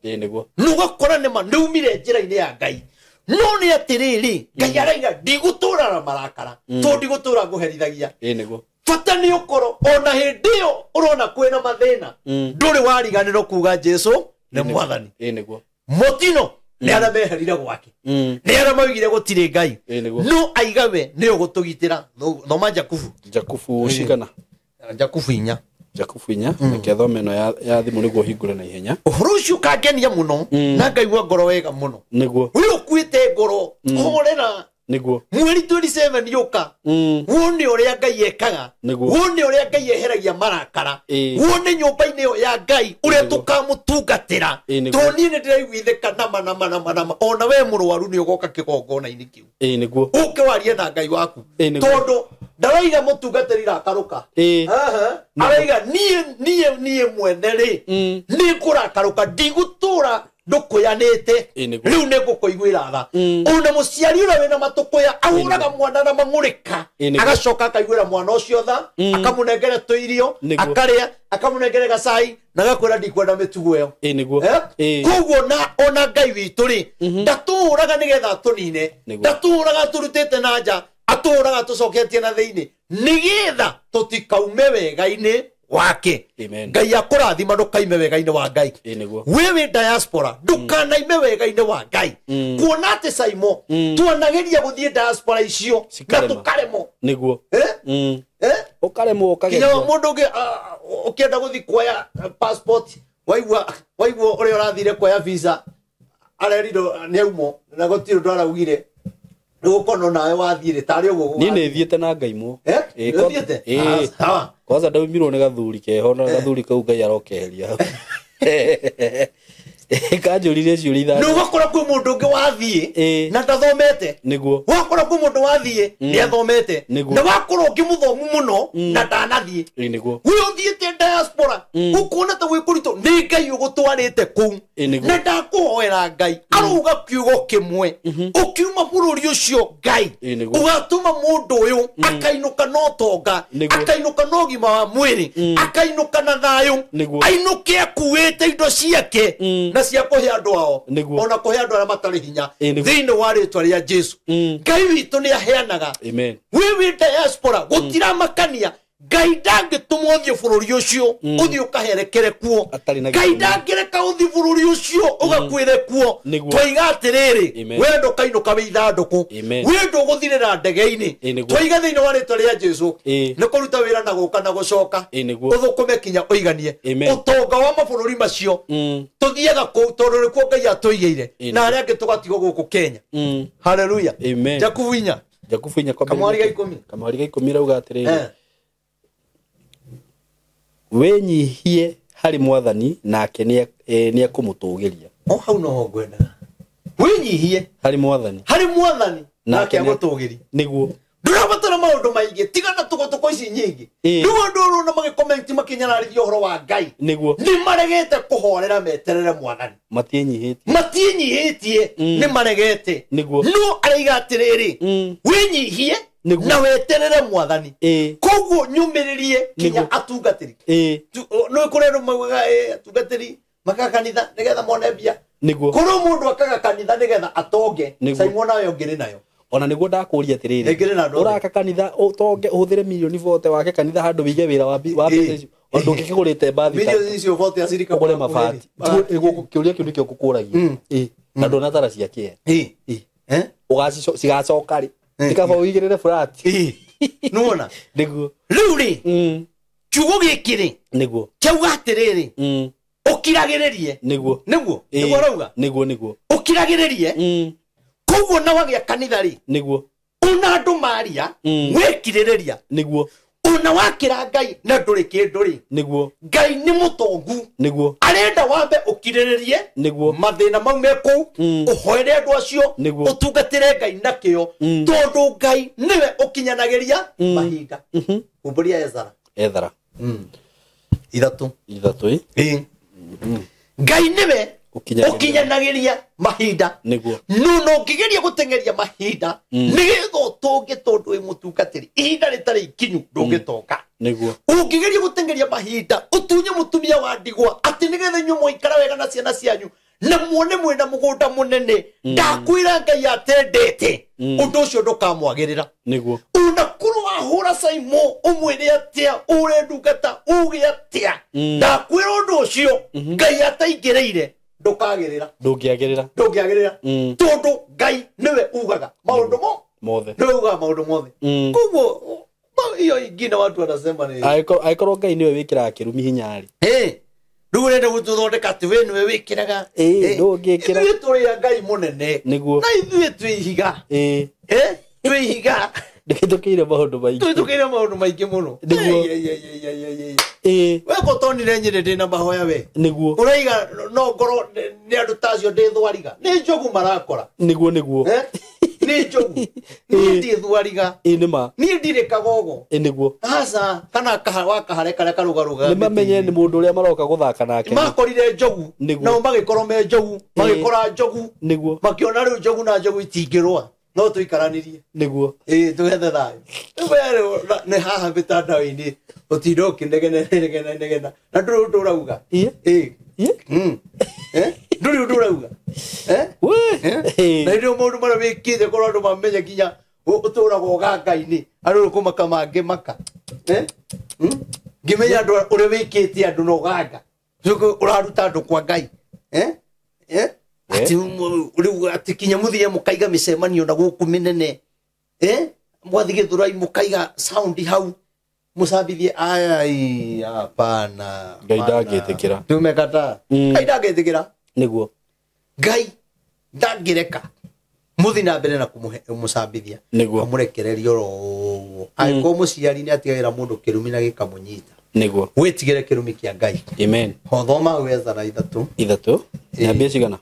Speaker 1: nũgakora nĩma nĩumire njĩra-inĩ ya Ngai no nĩ atĩrĩrĩ Ngai araiga ndigũtũra na marakara tondũ ndigũtũra ngũherithagia bata nĩ ũkorwo ona hĩndĩ ĩyo ũrona kwĩna mathĩna ndũrĩ wariganĩrwo kuga Jesũ nĩ mwathani Motino nĩ arĩa meherire gwake nĩ arĩa maugire gũtirĩ Ngai no aiga we nĩ ũgũtũgitĩra thoma Jakubu
Speaker 2: cigana
Speaker 1: Jakufinya
Speaker 2: reke thome no ya thimu niguo hingure na ihenya
Speaker 1: uhoro ucio kangenia muno na ngaigua ngoro wega muno
Speaker 2: niguo
Speaker 1: uyu ukuite ngoro horera
Speaker 2: niguo
Speaker 1: mweri 27 yuka wone uria Ngai ekaga wone uria Ngai eheragia marakara wone nyumba-ini yo ya Ngai uria tukamutungatira toni ni ndiraiguithika nama ona we murwaru ni ugoka kigongona-ini kiu
Speaker 2: niguo
Speaker 1: uke warie na Ngai waku tondu ndaraiga mutungatiri rakaruka araiga nie mwene ri ni kurakaruka ndigutura ndukuyanite riu ne gukuiguira tha ona muciari ura wina matukuya ahuraga mwana na mangurika agacoka akaiguira mwana ucio tha akamunengere tuirio akaria akamunengere gacai na gakwira ndikwenda mitugo yo koguo na ona Ngai witu ri ndaturaga nigetha tunine ndaturaga turutite na nja aturaga tucoketie na thiini nigetha tutikaume wega-ini wake Ngai akurathima ndukaime wega-ini wa Ngai wewe diaspora ndukanaime wega-ini wa Ngai kuona ati Saimo tuanageria guthie diaspora icio na tukaremo
Speaker 2: niguo ukaremo
Speaker 1: ukageria kinya mundu ngi ukienda guthi kuoya passport waigua uri urathire kuoya visa arerido ni umo na gutiro ndaraugire ukono nawe wathire tari uguo
Speaker 2: ni ne thiete na Ngai mu
Speaker 1: thiete
Speaker 2: kwanza ndaumirwo ni gathuri keho na gathuri kau Ngai arokeheria kanjurire ciuri itha
Speaker 1: no gakora kwi mundu ungi wathie na ndathomete
Speaker 2: niguo
Speaker 1: wakora kwi mundu wathie ni athomete na wakora ungi muthomu muno na ndanathie
Speaker 2: niguo
Speaker 1: we uthiete diaspora ukuona ta wikurito ni Ngai ugutwarite kuu na ndakuhoera Ngai aruga kiugo kimwe ukiuma bururi ucio Ngai ugatuma mundu uyu akainuka no tonga akainuka no gima wa mwiri akainuka na thayu ainuke akuite indo ciake na cia kuhe andu ao ona kuhe andu aria matari hinya thiini wa ritwa ria Jesu Ngai witu ni aheanaga
Speaker 2: amen
Speaker 1: wewe diaspora gutira makania Ngai ndangituma uthie bururi ucio uthie ukaherekere kuo Ngai ndangireka uthie bururi ucio ugakwire kuo twiga atiriri wendo kainuka wi ithanduku wendo guthirira ndege-ini twiga thiini wa ritwa ria Jesu ni kuruta wira na guka na gucoka uthukume kinya uiganie utonga wa mabururi macio tuthiaga ku tondu ni kuo Ngai atuigeire na aria angi tugatigo guku Kenya haleluya Jakufinya kamwari ga
Speaker 2: 10 rauga atiriri wenyihie hari mwathani nake ni akumutugiria
Speaker 1: hau no ngwenda wenyihie
Speaker 2: hari mwathani
Speaker 1: nake amutugiria
Speaker 2: niguo
Speaker 1: ndurabatara maundu maingi tigana tuko ici nyingi riu andu urona magicomment makinyararithia uhoro wa Ngai
Speaker 2: niguo
Speaker 1: ni maregete kuhorera meterere mwathani matienyihitie ni maregete
Speaker 2: niguo
Speaker 1: no araiga atiriri wenyihie na weterere mwathani koguo nyumiririe kinya atungatiri no kurero mauga atungatiri makakanitha nigetha mone bia
Speaker 2: niguo
Speaker 1: koro mundu akaga kanitha nigetha atonge Simon nayo ngiri nayo
Speaker 2: ona niguo ndakuria atiriri uraka kanitha utonge uhuthire milioni vote wake kanitha handu wige wira wa business ondu ngikigurite bathi
Speaker 1: milioni icio vote asirika
Speaker 2: kugure mabati kiuria kiu nikio gukuragia na ndona tara ciake cigacoka ri tikaba uigirire flat
Speaker 1: nuona
Speaker 2: niguo
Speaker 1: riu ri kiugo gikiri
Speaker 2: niguo
Speaker 1: kiuga atiriri ukiragiririe
Speaker 2: niguo
Speaker 1: rauga
Speaker 2: niguo
Speaker 1: ukiragiririe koguo na wagia kanitha ri
Speaker 2: niguo
Speaker 1: una andu maria wekiririria
Speaker 2: niguo
Speaker 1: una wakira Ngai na nduri kindu ri
Speaker 2: niguo
Speaker 1: Ngai ni mutongu
Speaker 2: niguo
Speaker 1: arenda wambe ukiriririe
Speaker 2: niguo
Speaker 1: mathina mau meku uhoere andu acio utungatire Ngai na kio tondu Ngai niwe ukinyanagiria mahinda umburia Ezra ithatu Ngai niwe ukinyanagiria mahinda
Speaker 2: niguo
Speaker 1: no ngigeria gutengeria mahinda nigetha utonge tondu wi mutungatiri ihinda ritari ikinyu ndungitonga
Speaker 2: niguo
Speaker 1: ungigeria gutengeria mahinda utunye mutumia wa ndigwa ati nigetha nyu muikara wega na ciana cianyu na muone mwena mugunda munene ndakwira Ngai atendete undu ucio ndukamwagirira
Speaker 2: niguo
Speaker 1: unakuru wahura Saimo umwire atia urendungata uge atia ndakwira undu ucio Ngai ataingiriire ndukagirira tondu Ngai niwe ugaga maundu mothe niwe ugaga maundu mothe koguo hiyo ingine watu wanasema ni
Speaker 2: aikorwo Ngai niwe wikira kirumi hinyari
Speaker 1: riu rende gututhondeka ati we niwe wikiraga
Speaker 2: ndungikira
Speaker 1: ithuĩ tũrĩ Ngai mũnene
Speaker 2: niguo
Speaker 1: na ithuĩ twĩhiga twĩhiga
Speaker 2: ndikitukiire maundu
Speaker 1: maingĩ mũno we gũtonire nyĩrĩ ndĩna mahoya we
Speaker 2: niguo
Speaker 1: ũraiga no ngorwo nĩ andũ tacio ndĩ thwariga nĩ njogu marakora
Speaker 2: niguo
Speaker 1: nĩ njogu niĩ ndĩ thwariga
Speaker 2: nĩma
Speaker 1: niĩ ndirĩ kagogo
Speaker 2: niguo
Speaker 1: aca kana wakahare karĩa karũgarũga
Speaker 2: nĩmamenye nĩ mũndũ ũrĩa maroka gũthaka nake
Speaker 1: makorire njogu nao magĩkorwo me njogu magĩkora njogu
Speaker 2: niguo
Speaker 1: makĩona rĩu njogu na njogu itingĩrũa no tũikaranirie
Speaker 2: niguo
Speaker 1: tũgethe thayũ nĩ haha mĩtandao-inĩ ũtinda ũkĩnegena na ndũrĩ ũndũ ũrauga ndũrĩ ũndũ ũrauga na hĩndĩ maũndũ marĩa wĩkĩte korwo andũ mamenye nginya ũtũraga ũganga-inĩ andũ kũmaka mangĩ maka ngĩmenya andũ ũrĩa wĩkĩte andũ na ũganga ũraruta andũ kwa Ngai ati rĩu ati kinya mũthia mũkaiga mĩcemanio na gũkũ mĩnene mwathi Gĩthũrai mũkaiga sound hau mũcambithie ai hapana
Speaker 2: Ngai ndangĩtĩkĩra
Speaker 1: tumekata Ngai ndangĩtĩkĩra
Speaker 2: niguo
Speaker 1: Ngai ndangĩreka muthi na mbere na kũmũcambithia amũrekererio ro aiko mũciari nĩ atigagĩra mũndũ kĩrumi na gĩkamũnyita niguo wĩtigĩre kĩrumi kĩa Ngai
Speaker 2: amen
Speaker 1: thoma Ezra 3
Speaker 2: nyambia cigana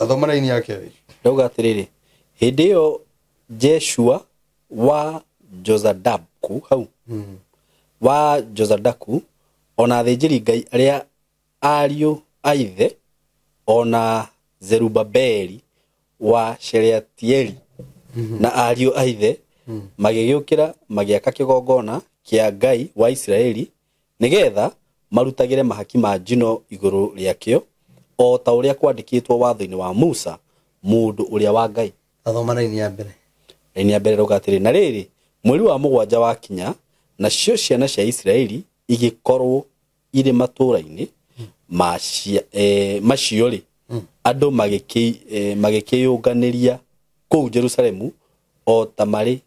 Speaker 1: thoma raini yake
Speaker 2: ndauga atiriri hĩndĩ ĩyo Jeshua wa Jozadaku hau wa Jozadaku ona athĩnjĩri Ngai arĩa ariũ a ithe ona Zerubabeli wa Shealtieli na ariũ a ithe magĩgĩũkĩra magĩaka kĩgongona kĩa Ngai wa Isiraeli nĩgetha marutagĩre mahaki ma njino igũrũ rĩakĩo o ta ũrĩa kwandĩkĩtwo watho-inĩ wa Musa mũndũ ũrĩa wa Ngai
Speaker 1: athoma raini ya mbere
Speaker 2: rauga atĩrĩ na rĩrĩ mweri wa 7 wakinya nacio ciana cia Isiraeli igĩkorwo irĩ matũũra-inĩ macio rĩ andũ magĩkĩyũnganĩria kũu Jerusalemu o ta marĩ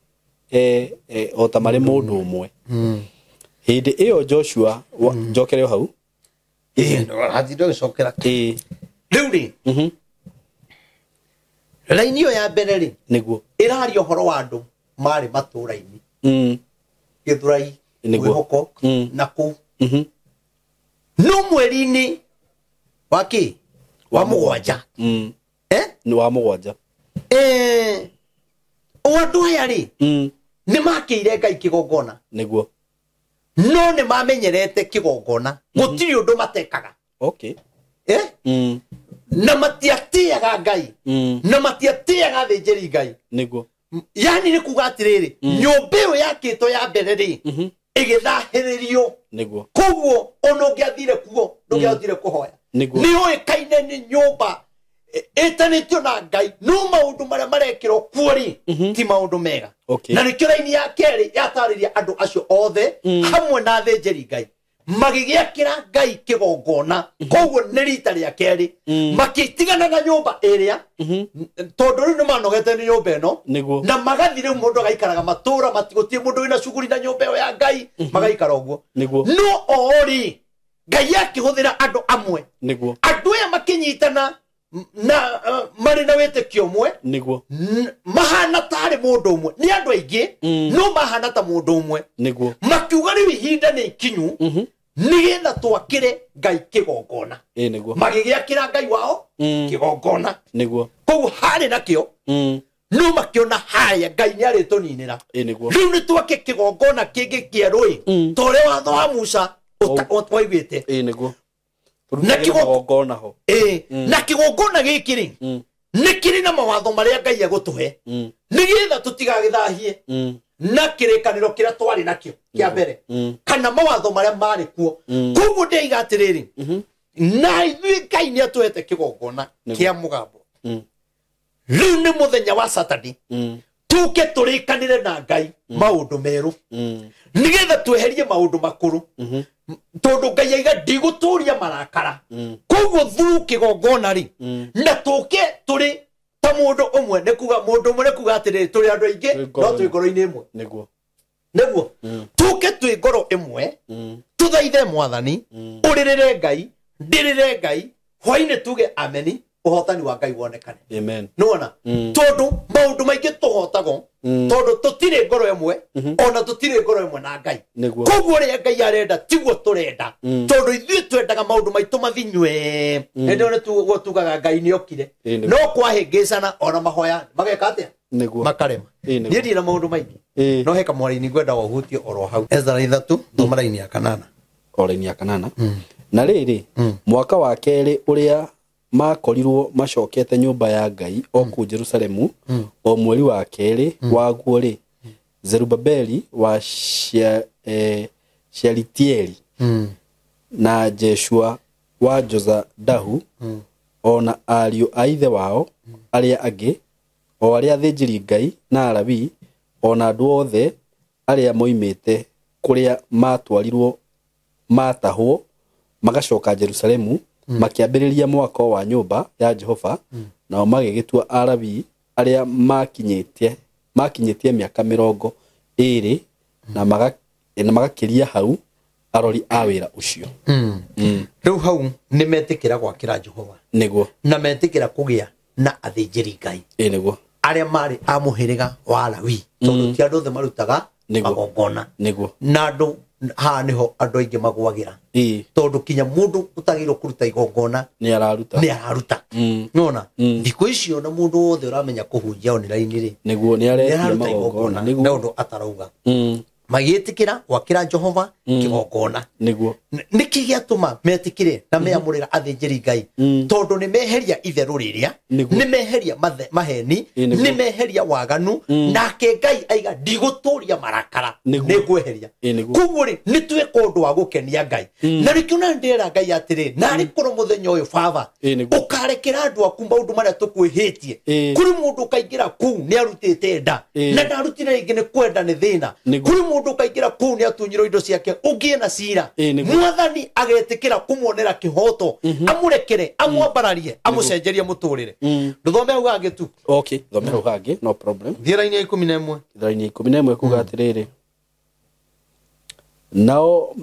Speaker 2: mũndũ ũmwe hĩndĩ ĩyo Joshua njokere hau
Speaker 1: hatindå gä cokera rä u rä raini ĩyo ya mbere rĩ
Speaker 2: nĩguo
Speaker 1: ĩraria ũhoro wa andũ marĩ matũũra-inĩ Gĩthũrai Mwĩhoko na kũu no mweri-inĩ wa kĩ wa 7
Speaker 2: wa 7
Speaker 1: o andũ aya rĩ nĩ makĩire Ngai kĩgongona
Speaker 2: nĩguo
Speaker 1: no nĩ mamenyerete kĩgongona gũtirĩ ũndũ matekaga na matiatĩaga Ngai na matiatĩaga athĩnjĩri Ngai
Speaker 2: nĩguo
Speaker 1: yani nĩ kuga atĩrĩrĩ nyũmba ĩyo yakĩtwo ya mbere rĩ ĩgĩthahĩrĩrio
Speaker 2: nĩguo
Speaker 1: koguo ona ũngĩathire kuo ndũngĩahotire kũhoya nĩ ũĩkaine nĩ nyũmba ĩtanĩtio na Ngai no maũndũ marĩa marekĩrwo kuo rĩ ti maũndũ mega na nĩkĩo raini ya kerĩ yatarĩria andũ acio othe hamwe na athĩnjĩri Ngai magĩgĩakĩra Ngai kĩgongona koguo nĩ rita rĩa kerĩ makĩtigana na nyũmba ĩrĩa tondũ rĩu nĩ manogete nĩ nyũmba ĩno na magathi rĩu mũndũ agaikaraga matũũra gũtirĩ mũndũ wĩna cuguri na nyũmba ĩyo ya Ngai magaikara ũguo no orĩ Ngai akĩhũthĩra andũ amwe andũ aya makĩnyitana na marĩ na wĩtĩkio ũmwe mahana tarĩ mũndũ ũmwe nĩ andũ aingĩ no mahana ta mũndũ ũmwe makiuga rĩu ihinda nĩ ikinyu nĩgetha twakĩre Ngai kĩgongona magĩgĩakĩra Ngai wao kĩgongona koguo harĩ nakĩo no makĩona haya Ngai nĩ arĩtũninĩra rĩu nĩ twake kĩgongona kĩngĩ kĩerũ ta ũrĩa watho wa Musa waiguĩte na kĩgongona gĩkĩ rĩ nĩ kĩrĩ na mawatho marĩa Ngai agũtũhe nĩgetha tũtigagĩthahie na kĩrĩkanĩro kĩrĩa twarĩ nakĩo kĩa mbere kana mawatho marĩa marĩ kuo koguo ndĩiga atĩrĩrĩ na ithuĩ Ngai nĩ atũhete kĩgongona kĩa mũgambo rĩu nĩ mũthenya wa Saturday tuke tũrĩkanĩre na Ngai maũndũ merũ nĩgetha tweherie maũndũ makũrũ tondũ Ngai aiga ndigũtũria marakara koguo through kĩgongona rĩ na tũke tũrĩ ta mũndũ ũmwe nĩ kuga mũndũ ũmwe nĩ kuga atĩrĩrĩ tũrĩ andũ aingĩ no twĩ ngoro-inĩ ĩmwe neguo tuke twi ngoro imwe tuthaithe mwathani uririre ngai ndirire ngai hwaine tuge ameni uhotani wa ngai wonekane
Speaker 2: amen
Speaker 1: nona tondu maundu maingi tuhotago tondu tutire ngoro imwe ona tutire ngoro imwe na ngai koguo ria ngai arenda tiguo turenda tondu ithuĩ twendaga maundu maitu mathinywe ndio ne tuguo tugaga ngai ni okire no kwahĩngĩcana ona mahoya mageka atia makarema niĩ ndirĩ na maundu maingi no heka mwari-inĩ ngwenda ũhutie oro hau Ezra 3 thoma raini ya 8
Speaker 2: raini ya 8 na rĩrĩ mwaka wa kerĩ ũrĩa makorirwo macokete nyũmba ya Ngai o kũu Jerusalemu o mweri wa kerĩ waguo rĩ Zerubabeli wa Shealitieli na Jeshua wa Jozadahu ona ariũ a ithe wao arĩa angĩ o arĩa athĩnjĩri Ngai na Alawii ona andũ othe arĩa moimĩte kũrĩa matwarirwo matahwo magacoka Jerusalemu makiambĩrĩria mwako wa nyũmba ya Jehova nao magĩgĩtua Alawii arĩa makinyĩtie mĩaka 20 na magakĩria hau arori a wĩra ũcio
Speaker 1: rĩu hau nĩ metĩkĩra gwakĩra Jehova
Speaker 2: nĩguo
Speaker 1: na metĩkĩra kũgĩa na athĩnjĩri Ngai
Speaker 2: nĩguo
Speaker 1: arĩa marĩ a mũhĩrĩga wa Alawii tondũ ti andũ othe marutaga magongona
Speaker 2: nĩguo
Speaker 1: na andũ ha niho andũ aingĩ magwagĩra tondu kinya mundu utagirwo kuruta igongona
Speaker 2: ni
Speaker 1: araruta nona thikũ icio na mundu wothe uramenya kuhunjia online ri
Speaker 2: niguo ni aretia magongona
Speaker 1: niguo na undu atarauga magĩtĩkĩra gwakĩra Jehova kĩgongona
Speaker 2: niguo
Speaker 1: nĩkĩ gĩatũma metĩkĩre na meamũrĩra athĩnjĩri Ngai tondu nĩ meheria itherũ rĩrĩa nĩ meheria maheni nĩ meheria waganu nake Ngai aiga ndigũtũria marakara nĩ kweheria koguo rĩ nĩ twĩka ũndũ wa gũkenia Ngai na rĩkiuna ndĩra Ngai atĩrĩ narĩ kũrĩ mũthenya ũyũ baba ũkarekera andũ aku maũndũ marĩa tũkwĩhĩtie kũrĩ mũndũ ũkaingĩra kũu nĩ arutĩte nda na ndarutire rĩngĩ nĩ kwenda nĩ thĩna kũrĩ mũndũ ũkaingĩra kũu nĩ atunyirwo indo ciake ũngĩe na cira mwathani agetĩkĩra kũmuonera kĩhoto amũrekere amwambararie amũcenjerie mũtũrĩre ndũthome hau hangĩ tu
Speaker 2: okay thome hau hangĩ no problem
Speaker 1: thĩra-inĩ ya 11
Speaker 2: thĩra-inĩ 11 kuga atĩrĩrĩ nao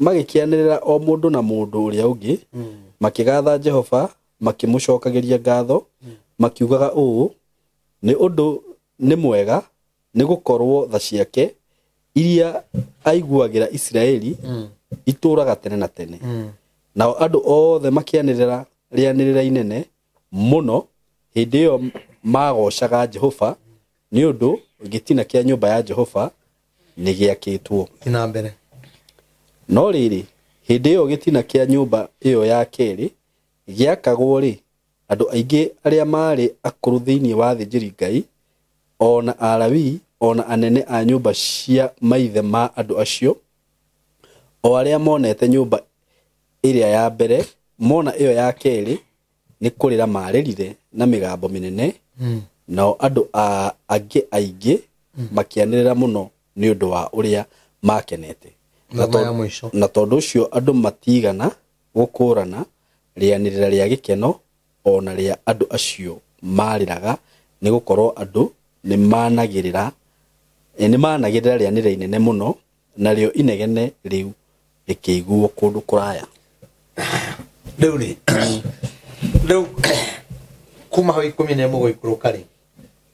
Speaker 2: magĩkĩanĩrĩra o mũndũ na mũndũ ũrĩa ũngĩ makĩgatha Jehova makĩmũcokagĩria ngatho makiugaga ũũ nĩ ũndũ nĩ mwega nĩ gũkorwo tha ciake iria aiguagĩra Isiraeli itũraga tene na tene nao andũ othe makĩanĩrĩra rĩanĩrĩra inene mũno hĩndĩ ĩyo magocaga Jehova nĩ ũndũ gĩtina kĩa nyũmba ya Jehova nĩ gĩakĩtwo
Speaker 1: ina mbere
Speaker 2: no rĩrĩ hĩndĩ ĩyo gĩtina kĩa nyũmba ĩyo ya kerĩ gĩakagwo rĩ andũ aingĩ arĩa marĩ akũrũ thĩinĩ wa athĩnjĩri Ngai ona Alawii ona anene a nyũmba cia maithe ma andũ acio o arĩa monete nyũmba ĩrĩa ya mbere mona ĩyo ya kerĩ nĩ kũrĩra marĩrire na mĩgambo mĩnene nao andũ angĩ aingĩ makĩanĩrĩra mũno nĩ ũndũ wa ũrĩa makenete na tondũ ũcio andũ matigana gũkũrana rĩanĩrĩra rĩa gĩkeno ona rĩa andũ acio marĩraga nĩ gũkorwo andũ nĩ managĩrĩra rĩanĩrĩra inene mũno narĩo inegene rĩu rĩkĩiguo kũndũ kũraya
Speaker 1: rĩu kuma hau 11 gũikũrũka rĩ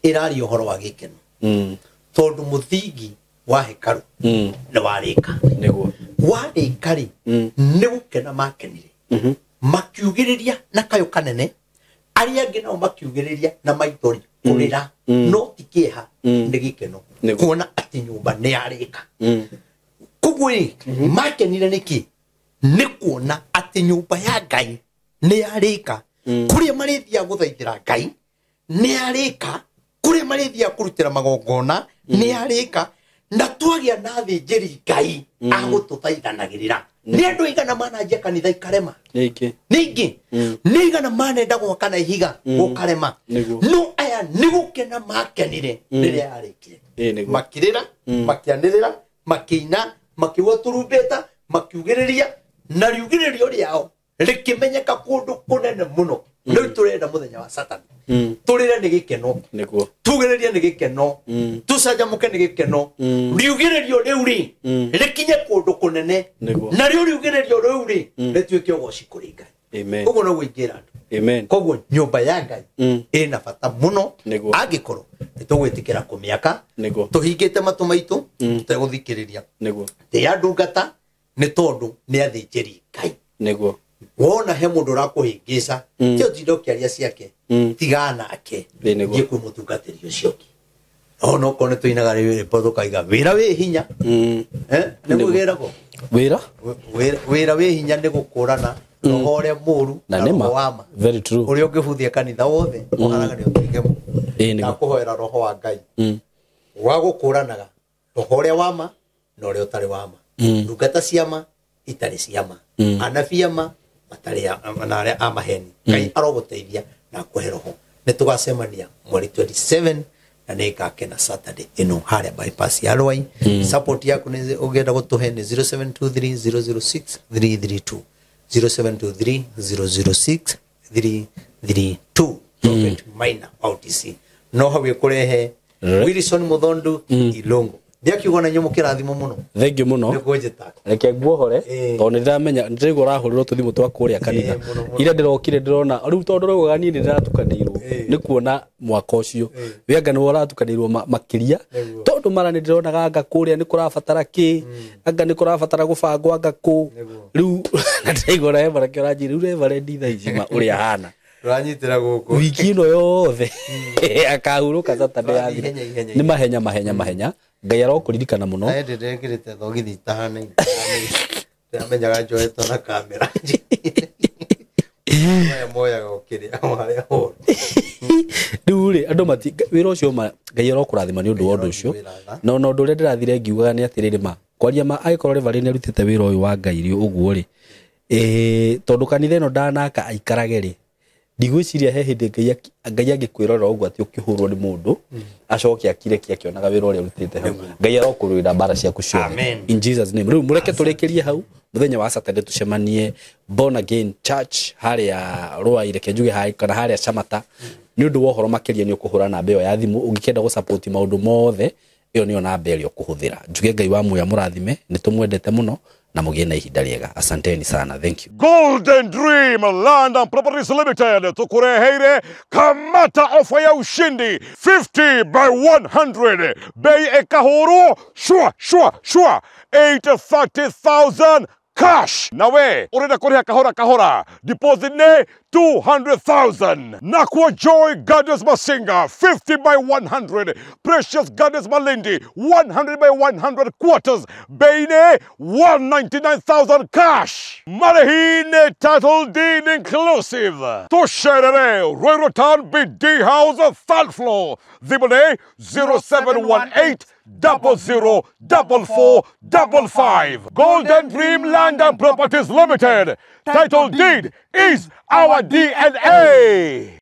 Speaker 1: ĩraria ũhoro wa gĩkeno tondũ mũthingi wa hekaru nĩ warĩka warĩka rĩ nĩ gũkena makenire makiugĩrĩria na kayũ kanene arĩa angĩ nao makiugĩrĩria na maithori kũrĩra no ti kĩeha nĩ gĩkeno kuona atĩ nyũmba nĩ yarĩka koguo makenire nĩkĩ nĩ kuona atĩ nyũmba ya Ngai nĩ yarĩka kũrĩa marĩthia gũthaithĩra Ngai nĩ yarĩka kũrĩa marĩthia kũrutĩra magongona nĩ yarĩka na twagĩa na athĩnjĩri Ngai agũtũthaithanagĩrĩra nĩ andũ aigana mananjia kanitha ikarema ningĩ nĩ aigana manenda gwaka na ihiga gũkarema no aya nĩ gũkena makenire rĩrĩa yarĩkire makĩrĩra makĩanĩrĩra makĩina makĩgua turumbeta makiugĩrĩria na riugĩrĩrio rĩao rĩkĩmenyeka kũndũ kũnene mũno no turenda muthenya wa Saturday turire ni gikeno
Speaker 2: niguo
Speaker 1: tugereria ni gikeno tucajamuke ni gikeno riugirerio riu ri rikinye kundu kunene na riu riugirerio riu ri rituike ugoci kuri Ngai
Speaker 2: amen
Speaker 1: uguo no gwikira andu
Speaker 2: amen
Speaker 1: koguo nyumba ya Ngai ina bata muno angikoro nitugwitikira kumiaka tuhingite matu maitu tuteguthikiriria te andungata ni tondu ni athinjiri Ngai
Speaker 2: niguo
Speaker 1: wona he mundu rakuhingica tio tindo kiaria ciake tigana ake ngiku mutungatiri ucio ki ono kone tuinaga ri podo kaiga wira we hinya ni mugera ko wira we hinya ni gukurana roho uria muru na wama
Speaker 2: very true
Speaker 1: uria ungibuthia kanitha wothe uharaga ni utigemu na kuhoera roho wa Ngai wa gukuranaga roho uria wama no uria utari wama ndungata ciama itari ciama anabiama matari manare amaheni Ngai aroguteithia na kuhe roho nitugacemania mweri 27 na nikakena Saturday ino haria bypass ya Rwai support yaku ni ugenda gutuhe ni 0723006332 0723006332 Prophet Maina OTC no hawe kurehe Wilson Muthondu Ilongo ndiakiuga na nyomo kirathimo muno
Speaker 2: thank you muno
Speaker 1: nikujita
Speaker 2: reke guohore to ni ndiramenya ndirigo rahurirwo tuthimo twa kuria kanitha ira ndirokire ndirona riu tondu roga ni ndiratukanirwo ni kuona mwaka ucio wenga ni woratukanirwo makiria tondu mara ni ndirona ganga kuria ni kurabatara ki anga ni kurabatara gubangwa anga ku riu ndirigora he barake ranji riu revare nditha icima uria hana
Speaker 1: ranyitira guku
Speaker 2: wiki no yothe akahuruka Saturday yathi ni mahenya Ngai arokuririkana muno
Speaker 1: ende ndekirite thogithi tahane ndamenyaga njoetwo na kamera moya gokiria wale ho
Speaker 2: dure andu mati wira ucio Ngai arokurathima ni undu wa undu ucio no undu ria ndirathire ngiuga ni atiriri ma kwaria ma aikorwo revare ni arutite wira uyu wa Ngai ri uguo ri tondu kanitha ino ndanaka aikarage ri ndigwiciria he hindi Ngai angikwirora uguo ati ukihurwo ni mundu acoke akire akionaga wira uria rutite hau Ngai arokurwira bara ciaku ciothe in Jesus name riu mureke turekerie hau muthenya wa Saturday tucemanie Born Again Church haria Rwai reke njuge hai kana haria Chamata ni undu wa horo makiria ni ukuhura namba iyo ya thimu ungikenda gu support maundu mothe iyo niyo namba ĩrĩa ukuhuthira njuge Ngai wa muya murathime ni tumwendete muno na mugie na ihinda riega asanteni sana thank you
Speaker 3: Golden Dream Land and Properties Limited tukureheire kamata ofa ya ushindi 50 by 100 bei ekahuru shwa 830,000 cash nawe urenda kuriha kahora deposit ne 200,000 Nakwa Joy Gardens Masinga 50 by 100 Precious Gardens Malindi 100 by 100 quarters Beine 199,000 cash Marahine title deed inclusive Tosherere Royrotan BD House third floor Zibone 0718 004455 Golden Dream Land and Properties Limited. Title deed is our DNA.